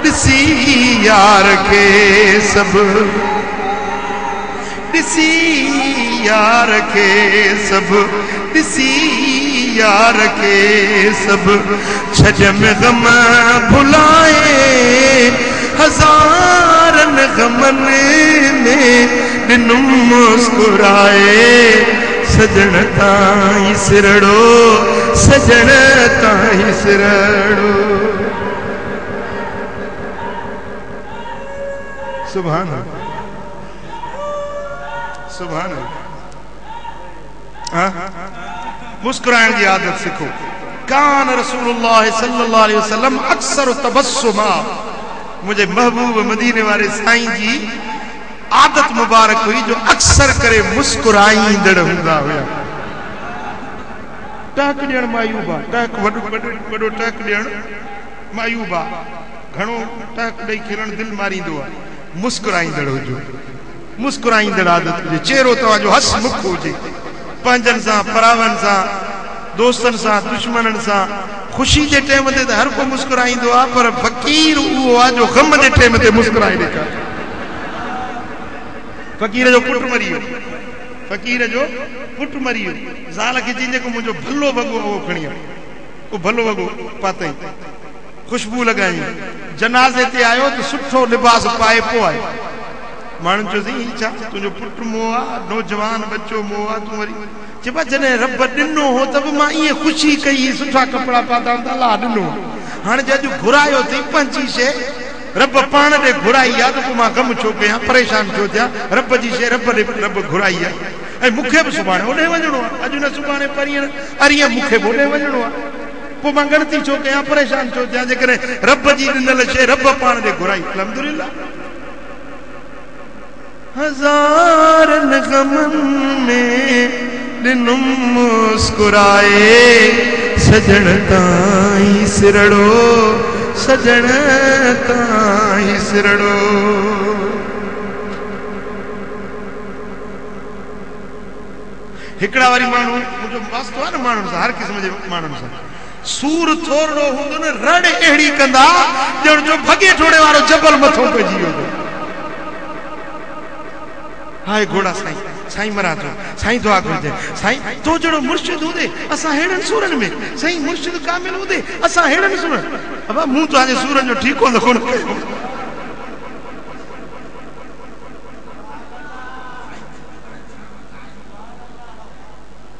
ॾिसी यार खे सभु ॾिसी यार खे सभु ॾिसी यार खे सभु छज में गम भुलाए हज़ारनि गमनि में ॾिनुम मुस्कुराए सजण ताईं सिरड़ो सजण ताईं सिरड़ो सुभान अल्लाह सुभान अल्लाह मुस्कुराइण की आदत सीखो। कान रसूलुल्लाह सल्लल्लाहु अलैहि वसल्लम अक्सर तबस्सुमा, मुझे महबूब मदीने वाले साईं जी आदत मुबारक हुई जो अक्सर करे मुस्कुराईंदड़ हुंदा हुया। टहक ॾियण मायूबा, टहक वॾो टहक ॾियण मायूबा, घणो टहक ॾेई खिलण दिल मारींदो आहे। मुस्कुराईंदड़ हुजो, मुस्कुराईंदड़ आदत हुजे। चेहरो तव्हांजो हसमुख हुजे, पंहिंजनि सां परावनि सां दोस्तनि सां दुश्मननि सां। ख़ुशी जे टाइम ते त हर को मुस्कुराईंदो आहे, पर फ़क़ीर उहो आहे जो ग़म जे टाइम ते मुस्कुराए ॾेखारे। फ़क़ीर जो पुटु मरी वियो, फ़क़ीर जो पुटु मरी वियो, ज़ाल खे चई जेको मुंहिंजो भलो वॻो उहो खणी आ, उहो भलो वॻो पातई, ख़ुशबू लॻाई, जनाज़े ते आयो त सुठो लिबास पाए पोइ आयो। माण्हुनि चयोसि ही छा तुंहिंजो पुटु मोह आहे, नौजवान बच्चो मोह आहे, तूं वरी चइबा जॾहिं रब ॾिनो हो त बि मां ईअं ख़ुशी कई, सुठा कपिड़ा पाता त अलाह ॾिनो। हाणे जे अॼु घुरायो अथई पंहिंजी शइ, रब पाण ॾे घुराई आहे त पोइ मां कमु छो कयां, परेशान छो थियां। रब जी शइ रब घुराई आहे, ऐं मूंखे बि सुभाणे होॾे वञिणो आहे, अॼु न सुभाणे परीहं अरीहं मूंखे बि होॾे वञिणो आहे। पोइ मां गणती छो कयां, परेशान छो थियां, जेकॾहिं रब जी ॾिनल शइ रब पाण ॾे घुराई। अल्हम्दुलिल्लाह। हज़ारनि ग़मनि में ॾिनुम मुस्कुराए, सजण ताईं सिरड़ो, सजण ताईं सिरड़ो। हिकिड़ा वरी माण्हू, मुंहिंजो वास्तो आहे न माण्हुनि सां, हर क़िस्म जे माण्हुनि सां, सूर थोरो हूंदो न रड़ अहिड़ी कंदा ॼण जो भॻे ठोड़े वारो जबल मथो पइजी वियो। हाय घोड़ा साईं, साईं मरा थो, साईं दुआ घुरिजे, साईं तो जहिड़ो मुर्शिद हूंदे असां हेड़नि सूरनि में, साईं मुर्शिद कामिल हूंदे असां हेड़नि सूरनि। अबा मूं तव्हांजे सूरनि जो ठीकु हूंदो कोन कयो।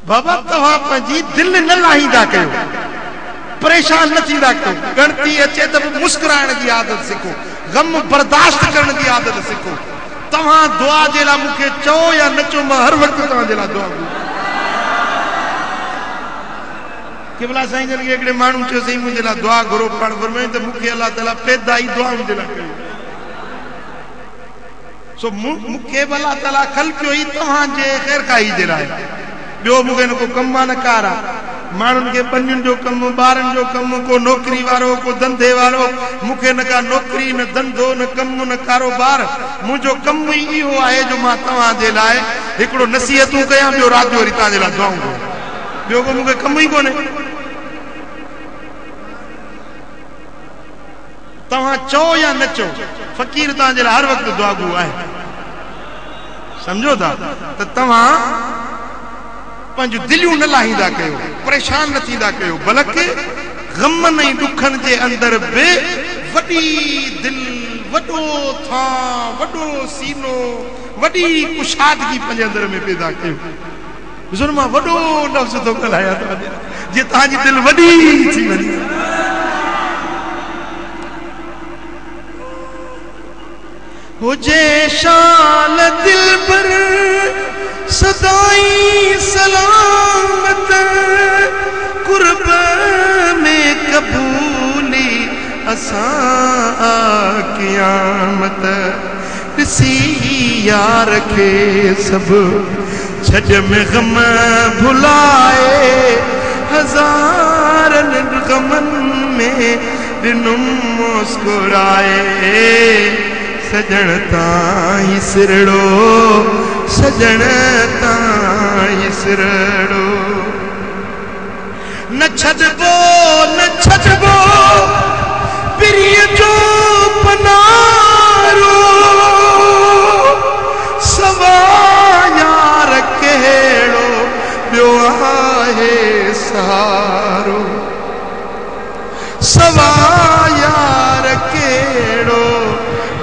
बाबा तव्हां पंहिंजी दिलि न लाहींदा कयो, परेशान न थींदा कयो। गणती अचे त बि मुस्कुराइण जी आदत सिखो, ग़म बर्दाश्त करण जी आदत सिखो। तव्हां दुआ जे लाइ मूंखे चओ या न चओ, मां हर वक़्तु तव्हांजे लाइ दुआ घुरां। केवला साईं जन खे हिकिड़े माण्हू चयो साईं मुंहिंजे लाइ दुआ घुरो, पाण फरमाईं त मूंखे अलाह ताला पैदा ई दुआउनि जे लाइ कयो। सो मूंखे बि अलाह ताला खल कयो ई तव्हांजे ख़ैरखाई जे लाइ। ॿियो मूंखे न को कमु आहे न कार आहे। माण्हुनि खे पनियुनि जो कमु, ॿारनि जो कमु, को नौकिरी वारो, को धंधे वारो। मूंखे न का नौकिरी, न धंधो, न कमु, न कारोबार। मुंहिंजो कमु ई इहो आहे जो मां तव्हांजे लाइ हिकिड़ो नसीहतूं कयां, ॿियो राति जो वरी तव्हांजे लाइ दुआऊं कयां। ॿियो को मूंखे कमु ई कोन्हे। तव्हां चओ या न चओ, फ़क़ीर तव्हांजे लाइ हर वक़्तु दुआगू आहे। सम्झो था त तव्हां पंहिंजूं दिलियूं न लाहींदा कयो, परेशान न थींदा कयो, बल्कि ग़मनि ऐं ॾुखनि जे अंदरि बि वॾी दिलि, वॾो थां, वॾो सीनो, वॾी कुशादगी पंहिंजे अंदरि में पैदा कयो। ॾिसो न मां वॾो लफ़्ज़ थो ॻाल्हायां तव्हांजे, जीअं तव्हांजी दिलि वॾी थी वञे। हुजे शाल दिल पर सदाई सलामत, कुर्ब में कबूली असां क़यामत। ॾिसी यार खे सभु छॾ में ग़म भुलाए, हज़ारनि ग़मनि में ॾिनुम मुस्कुराए, सजण ताईं सिरड़ो, सजण ताईं सिरड़ो। न छॾबो, न छॾबो पिरीअ जो पनारो, सवा यार कहिड़ो ॿियो आहे सहारो। सवा यार कहिड़ो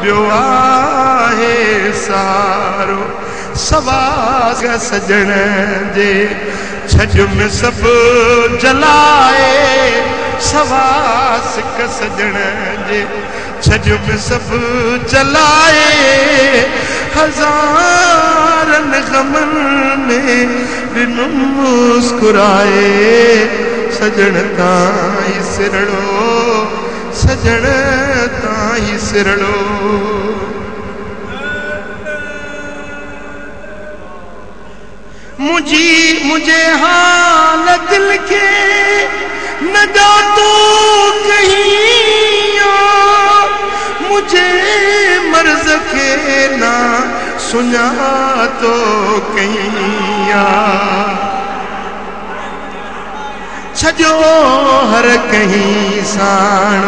ॿियो आहे सहारो। सवा सजण जे छॼ में सभु जलाए, सवा सिक सजण जे छॼ में सभु जलाए, हज़ार
हज़ारन गमन में बिनु मुस्कुराए सजण ताई सिरड़ो सजण ताई सिरड़ो मुझे हाल दिल के न जा तो कहीं मुझे मर्ज के ना सुना तो कहीं छजो हर कहीं साण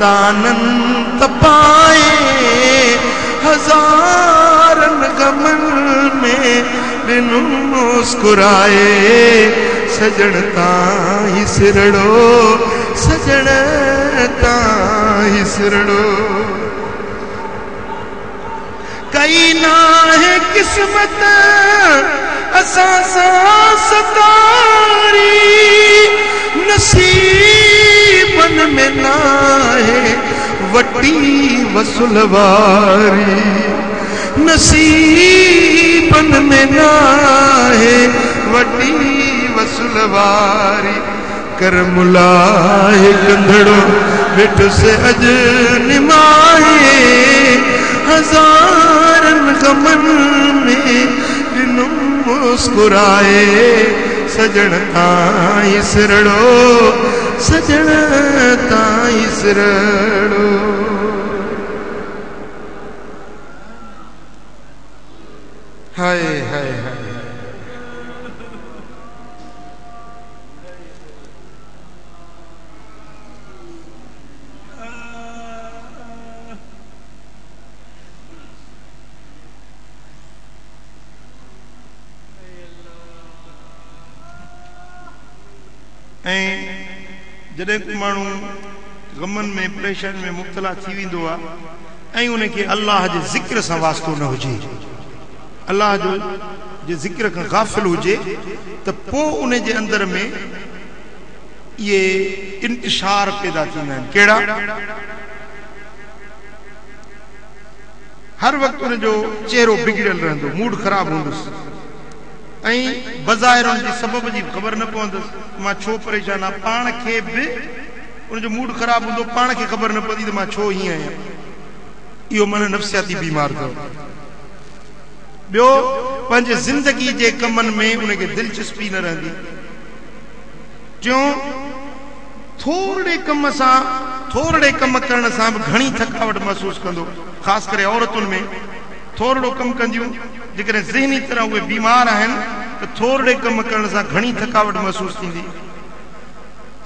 तानन तपाए हज़ारन गमन में बिनु मुस्कुराए सजण ताई सिरड़ो सजण ताई सिरड़ो कई ना है किस्मत असा सा सतारी नसीबन में ना है वटी वसुलवारी नसीबन में ना है वटी वसुलवारी कर मुलाए कंधड़ो बेटो से अज निमाए हज़ारन गमन में बिनु मुस्कुराए सजण ताई सिरड़ो सजण ताई सिरड़ो हाय हाय हाय जॾहिं माण्हू गमन में परेशान में मुब्तला थी वेंदो आहे ऐं उनखे अल्लाह जे ज़िक्र सां वास्तो न हुजे अल्लाह जो जे ज़िक्र खां गाफ़िल हुजे त पोइ उन जे अंदर में ये इंतशार पैदा थींदा आहिनि कहिड़ा हर वक़्तु उनजो चेहरो बिगड़ियल रहंदो मूड ख़राब हूंदुसि ऐं बज़ाहिर उनजी सबब जी ख़बर न पवंदसि मां छो परेशान आहियां पाण खे बि उनजो मूड ख़राब हूंदो पाण खे ख़बर न पवंदी त मां छो हीअं आहियां इहो मन नफ़्सियाती बीमार अथव ॿियो पंहिंजे ज़िंदगी जे कमनि में उनखे दिलचस्पी न रहंदी टियों थोरे कम सां थोरे कम करण सां बि घणी थकावट महसूस कंदो ख़ासि करे औरतुनि में थोरो कम कंदियूं जेकॾहिं ज़हनी तरह उहे बीमार आहिनि त थोरे कम करण सां घणी थकावट महसूस थींदी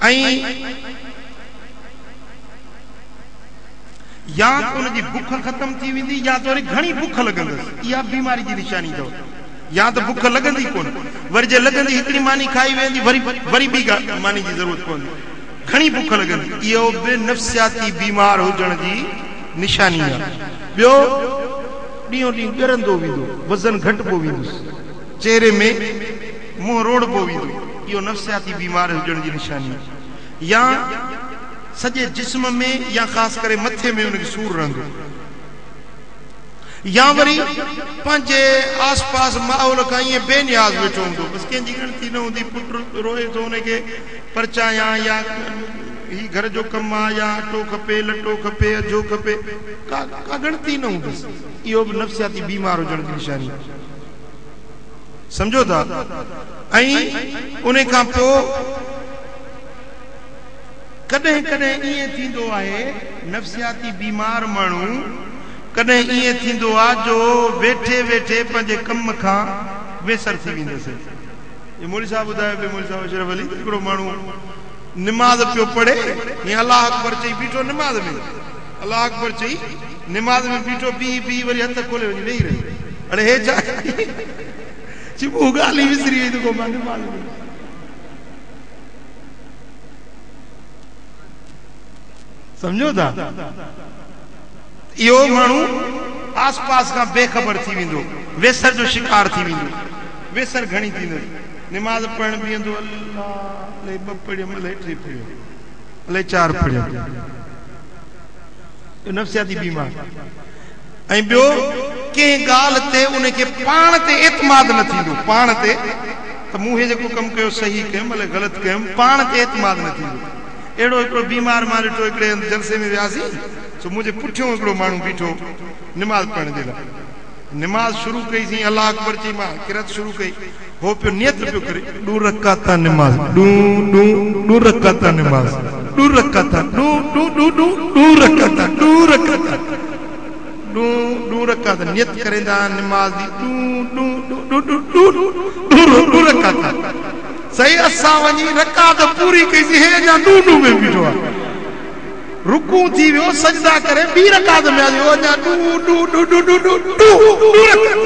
ऐं या त उनजी बुख ख़तम थी वेंदी या त वरी घणी बुख लॻंदसि इहा बीमारी जी निशानी अथव या त बुख लॻंदी कोन वरी जे लॻंदी हिकिड़ी मानी खाई वेंदी वरी वरी ॿी मानी जी ज़रूरत पवंदी घणी बुख लॻंदी इहो बि नफ़्सियाती बीमार हुजण जी निशानी आहे ॿियो ॾींहों ॾींहुं ॻरंदो वेंदो वज़न घटि पोइ वेंदुसि चेहरे में मुंहुं रोड़बो वेंदो इहो नफ़्सियाती बीमार हुजण जी निशानी आहे या सॼे जिस्म में या ख़ासि करे मथे में उनखे सूर रहंदो या वरी पंहिंजे आस पास माहौल खां ईअं बेनियाज़ वेठो हूंदो बसि कंहिंजी गिणती न हूंदी पुटु रोए थो उनखे परचायां या ही घर जो कमु आहे या अटो खपे लटो खपे अजो खपे का गिणती न हूंदसि इहो बि नफ़्सियाती बीमार हुजण जी निशानी सम्झो था ऐं उन खां पोइ कॾहिं कॾहिं ईअं थींदो आहे नफ़्सियाती बीमार माण्हू कॾहिं ईअं थींदो आहे जो वेठे वेठे पंहिंजे कम खां वेसर थी वेंदसि मोली साहब ॿुधायो पियो मोली साहब अशरफ अली हिकिड़ो माण्हू निमाज़ पियो पढ़े हीअं अलाह अकबर चई बीठो निमाज़ में अलाह अकबर चई निमाज़ में बीठो बी वरी हथ खोले वञी वेही रही अड़े हे छा चई उहो ॻाल्हि ई विसरी वई त मां निमाज़ में समझो था इहो माण्हू आस पास खां बेखबर थी वेंदो वेसर जो शिकार थी वेंदो वेसर घणी थींदसि निमाज़ पढ़ण बीहंदो अल्लाह अलाए ॿ पढ़ियमि अलाए टे पढ़ियमि अलाए चार पढ़ियमि नफ़्सियाती बीमार ऐं ॿियो कंहिं ॻाल्हि ते उनखे पाण ते एतमाद न थींदो, पाण ते त मूं हे जेको कमु कयो सही कयुमि भले ग़लति कयुमि, पाण ते एतमाद न थींदो। अहिड़ो हिकिड़ो बीमार मां ॾिठो, हिकिड़े जलसे में वियासीं, सो मुंहिंजे पुठियों हिकिड़ो माण्हू बीठो निमाज़ पढ़ण जे लाइ। निमाज़ शुरू कईसीं, अल्लाह अकबर चई, मां किरत शुरू कई, हो पियो नियत पियो करे 2 रकात निमाज़, 2 रकात निमाज़, 2 रकात, 2 रकात नियत करेंदा निमाज़ दी, 2 रकात। सही असां वञी रकात पूरी कईसीं, हे अञा 2 में बीठो आहे। रुकू थी वियो, सजदा करे 2 रकात में आयो, अञा 2 रकात।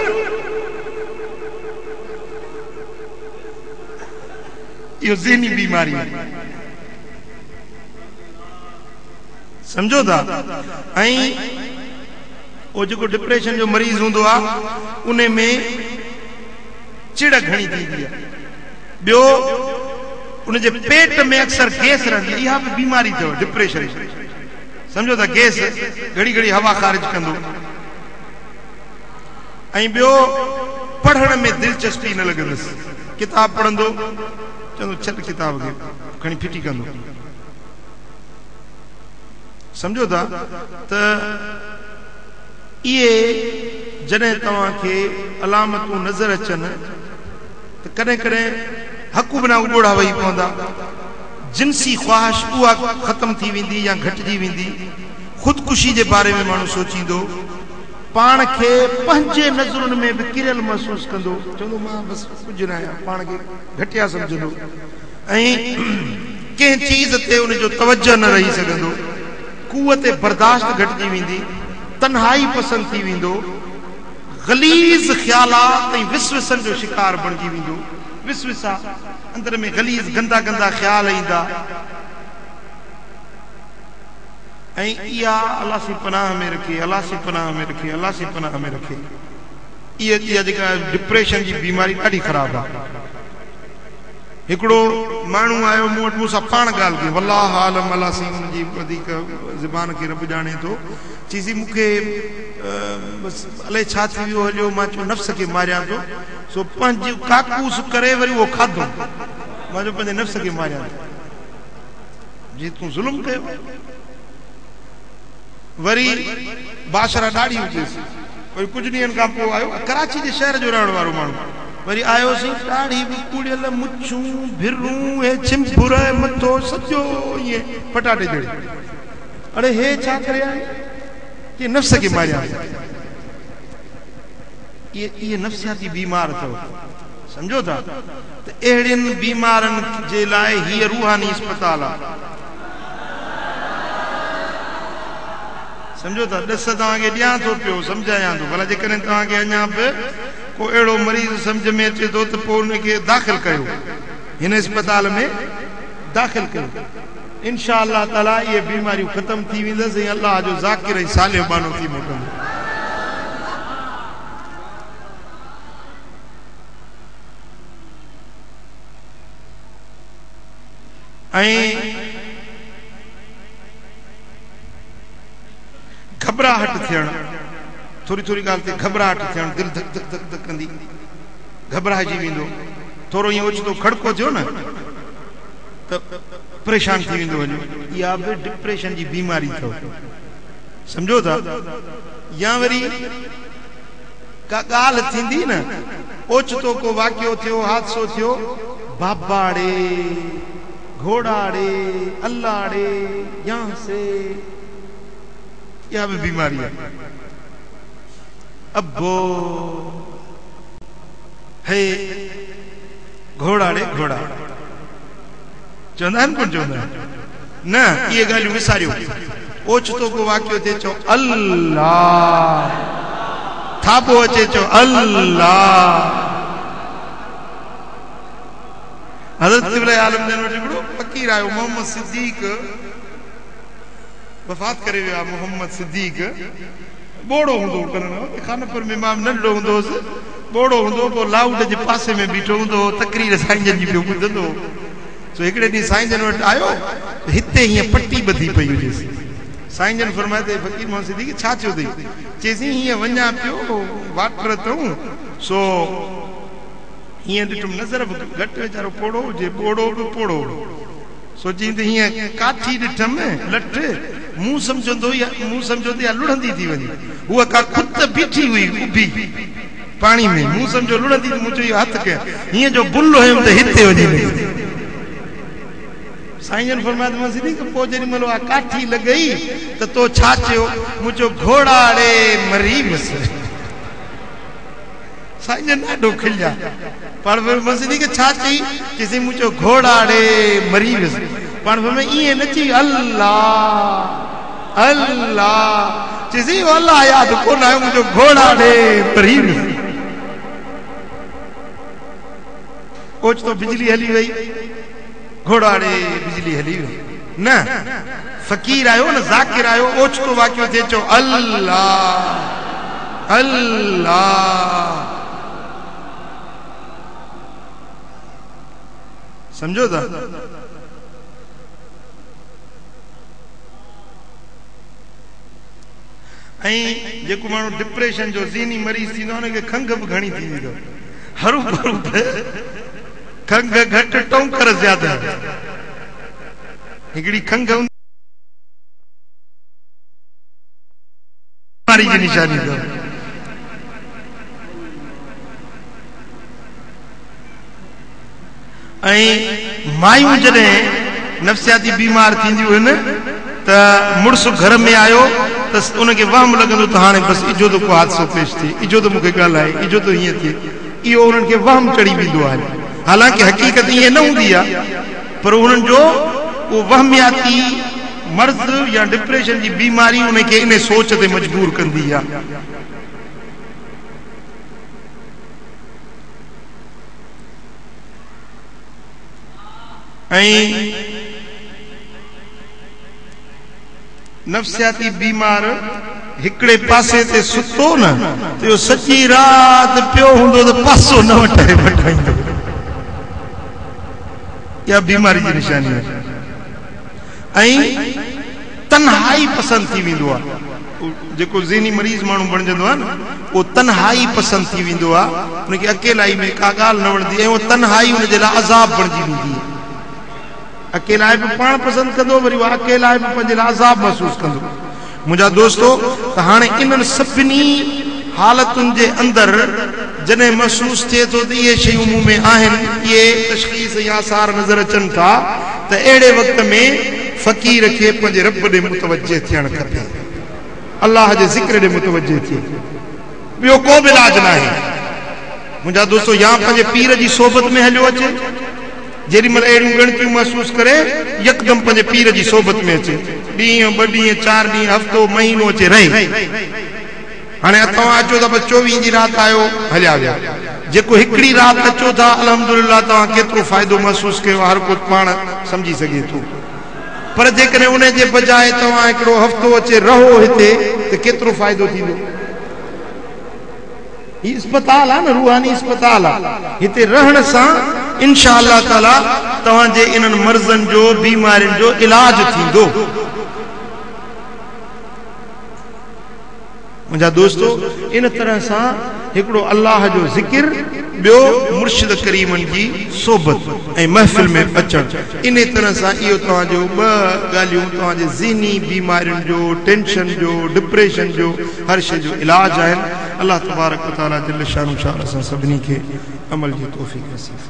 इहो ज़हनी बीमारी आहे, सम्झो था। ऐं वो जेको डिप्रेशन जो मरीज़ हूंदो आहे उन में चिड़ घणी थींदी आहे। ॿियो उनजे पेट में अक्सर गैस रहंदी, इहा बि बीमारी अथव डिप्रेशन, सम्झो था। गैस घड़ी घड़ी हवा ख़ारिज कंदो। ऐं ॿियो पढ़ण में दिलचस्पी न लॻंदसि, किताब पढ़ंदो चवंदो छॾ किताब खे, खणी फिटी कंदो, सम्झो था। त इहे जॾहिं तव्हांखे अलामतूं नज़र अचनि त कॾहिं कॾहिं हक़ बिना उॻोड़ा वेही पवंदा, जिनसी ख़्वाहिश उहा ख़तम थी वेंदी या घटिजी वेंदी, ख़ुदकुशी जे बारे में माण्हू सोचींदो, पाण खे पंहिंजे नज़रुनि में बि किरियल महसूसु कंदो, चवंदो मां बसि कुझु न आहियां, पाण खे घटिया सम्झंदो। ऐं कंहिं चीज़ ते उनजो तवजो न रही सघंदो, क़ुवत बर्दाश्त घटिजी वेंदी, तन्हाई पसंदि थी वेंदो, गलीज़ ख़्यालात ऐं विसविसनि जो शिकार बणिजी वेंदो। विसविसा अंदर में गलीज़ गंदा गंदा ख़्याल ईंदा। ऐं इहा अलाह सी पनाह में रखे, अलाह सी पनाह में रखे, अलाह सी पनाह में रखे। इहा जेका डिप्रेशन जी बीमारी ॾाढी ख़राबु आहे। हिकिड़ो माण्हू आयो मूं वटि, मूंसां पाण ॻाल्हि कई, वल्लाह आलम अलाह सी हुनजी वधीक ज़बान खे रब ॼाणे थो। चईसीं मूंखे बसि अलाए छा थी वियो हलियो, मां चयो नफ़्स खे मारियां थो, सो पंहिंजी काकूस करे वरी उहो खाधो, मां चयो पंहिंजे नफ़्स खे मारियां थो, जी तूं ज़ुल्म कयो। वरी बाशरा ॾाढी हुजेसि, वरी कुझु ॾींहंनि खां पोइ आयो, कराची जे शहर जो रहण वारो माण्हू, वरी आयोसीं, ॾाढी बि कुड़ियल मुछूं, भिरूं, हे छिंभुर, मथो सॼो ईअं पटाटे जहिड़ो। अरे हे छा करे आयो? कि नफ़्स खे मारियां। इहे नफ़्सियाती बीमार अथव, सम्झो था। त अहिड़ियुनि बीमारनि जे लाइ हीअ रूहानी अस्पताल आहे, सम्झो था। ॾिस तव्हांखे ॾियां थो पियो, सम्झायां थो, भला जेकॾहिं तव्हांखे अञा बि को अहिड़ो मरीज़ सम्झ में अचे थो त पोइ उनखे दाख़िल कयो, हिन अस्पताल में दाख़िल कयो। इंशा अल्लाह ताला इहे बीमारियूं ख़तम थी वेंदसि ऐं अल्लाह जो ज़ाकिर ऐं सालिह बानो थी मोटंदो। ऐं घबराहट थियण, थोड़ी थोड़ी ॻाल्हि ते घबराहट थियण, दिलि धक धक धक धक कंदी, घबराइजी वेंदो, थोरो ईअं ओचितो खड़को थियो न त परेशान थी वेंदो वञो। इहा बि डिप्रेशन जी बीमारी अथव, सम्झो था। या वरी का ॻाल्हि थींदी न, ओचितो को वाक़ियो थियो, हादसो थियो, बाबाड़े, घोड़ाड़े, अल्लाड़े, यहाँ से, यह भी बीमारी है। अब्बो है घोड़ाड़े घोड़ा चवंदा आहिनि, कोन चवंदा आहिनि न, इहे ॻाल्हियूं विसारियो। ओचितो को वाक़ियो थिए चओ अल्लाह, थाबो अचे चओ अल्लाह। हज़रत क़िबला आलम जन वटि हिकिड़ो फ़क़ीर आयो, मोहम्मद सिद्दीक़, वफ़ात करे वियो आहे मोहम्मद सिद्दीक़। बोड़ो हूंदो करण, खानपुर में इमाम नंढो हूंदो हुउसि, बोड़ो हूंदो, पोइ लाउड जे पासे में बीठो हूंदो, तकरीर साईं जन जी पियो ॿुधंदो। सो हिकिड़े ॾींहुं साईं जन वटि आयो, हिते हीअं पटी ॿधी पई हुजेसि, साईं जन फरमाए थे फ़कीर मोहम्मद सिद्दीक़ी छा चयो अथई चएसि हीअं वञा पियो वाटर अथऊं सो हीअं ॾिठुमि नज़र बि घटि वीचारो पोड़ो हुजे ॿोड़ो बि पोड़ो सोची त हीअं काठी ॾिठमि लठ मूं सम्झंदो या लुढ़ंदी थी वञे उहा का खुद बीठी हुई उभी पाणी में मूं सम्झो लुढ़ंदी त मूं चयो हथ कया हीअं जो बुल हुयमि त हिते वञी साईं जन फरमाया मां सिधी पोइ जेॾी महिल उहा काठी लॻई त तो छा चयो मूं चयो घोड़ाड़े मरी वियुसि साईं जन ॾाढो खिलिया पाण मस्जिद खे छा चई चईसि मूं चयो घोड़ाड़े मरी वियुसि पाण में ईअं न चई अल्लाह अल्लाह चईसि अल्लाह यादि कोन आयो मुंहिंजो घोड़ाड़े मरी वियुसि ओचितो बिजली हली वई घोड़ाड़े बिजली हली वई न फ़कीर आयो न ज़ाकिर आयो ओचितो वाक़ियो थिए चयो अल्लाह अल्लाह समझो था ऐं जेको माण्हू डिप्रेशन जो ज़हनी मरीज़ थींदो आहे हुनखे खंघ बि घणी थींदी अथव हरू भरू खंघ घटि टोंकर ज़्यादा हिकिड़ी खंघ बीमारी जी निशानी अथव ऐं मायूं जॾहिं नफ़्सियाती बीमार थींदियूं आहिनि त मुड़ुस घर में आयो त उनखे वहम लॻंदो त हाणे बसि इजो त को हादसो पेश थिए इजो त मूंखे ॻाल्हाए इजो त हीअं थिए इहो उन्हनि खे वहम चढ़ी वेंदो आहे हालांकि हक़ीक़त ईअं न हूंदी आहे पर उन्हनि जो उहो वहमियाती मर्ज़ या डिप्रेशन जी बीमारी उनखे इन सोच ते मजबूर कंदी आहे ऐं नफ़्सियाती बीमार हिकिड़े पासे ते सुतो न त इहो सॼी राति पियो हूंदो त पासो न वठाईंदो इहा बीमारी जी निशानी आहे ऐं तन्हाई पसंदि थी वेंदो आहे जेको ज़हनी मरीज़ माण्हू बणजंदो आहे न उहो तन्हाई पसंदि थी वेंदो आहे उनखे अकेलाई में का ॻाल्हि न वणंदी ऐं उहो तन्हाई उनजे लाइ अज़ाब बणिजी वेंदी आहे अकेला बि पाण पसंदि कंदो वरी उहा अकेला बि पंहिंजे लाइ अज़ाब महसूस कंदो मुंहिंजा दोस्तो त हाणे इन्हनि सभिनी हालतुनि जे अंदरि जॾहिं महसूस थिए थो त इहे शयूं मूं में आहिनि इहे तशख़ीस या आसार नज़र अचनि था त अहिड़े वक़्त में फ़क़ीर खे पंहिंजे रब ॾे मुतवजे थियणु खपे अलाह जे ज़िक्र ॾे मुतवजे थिए ॿियो को बि इलाज न आहे मुंहिंजा दोस्तो या पंहिंजे पीर जी सोबत में हलियो अचे जेॾी महिल अहिड़ियूं ॻणतियूं महसूस करे यकदम पंहिंजे पीर जी सोबत में अचे ॾींहं 2 ॾींहं 4 ॾींहं हफ़्तो महीनो अचे रहे हाणे तव्हां अचो था बसि 24 जी राति आयो हलिया विया जेको हिकिड़ी राति अचो था अल्हम्दुलिल्लाह तव्हां केतिरो फ़ाइदो महसूस कयो हर को पाण सम्झी सघे थो पर जेकॾहिं उन जे बजाए तव्हां हिकिड़ो हफ़्तो अचे रहो हिते त केतिरो फ़ाइदो थींदो ही अस्पताल आहे न रूहानी अस्पताल आहे हिते रहण सां इंशा अल्लाह ताला तव्हांजे इन्हनि मर्ज़नि जो बीमारियुनि जो इलाज थींदो मुंहिंजा दोस्तो इन तरह सां हिकिड़ो अल्लाह जो ज़िक्र ॿियो मुर्शिद करीमनि जी सोबत ऐं महफ़िल में अचणु इन तरह सां इहो तव्हांजो 2 ॻाल्हियूं तव्हांजे ज़हनी बीमारियुनि जो टेंशन जो डिप्रेशन जो हर शइ जो इलाज आहिनि अल्लाह तबारक व तआला जल शानु असां सभिनी खे अमल जी तौफ़ीक़ नसीब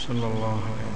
सल्लल्लाहु अलैहि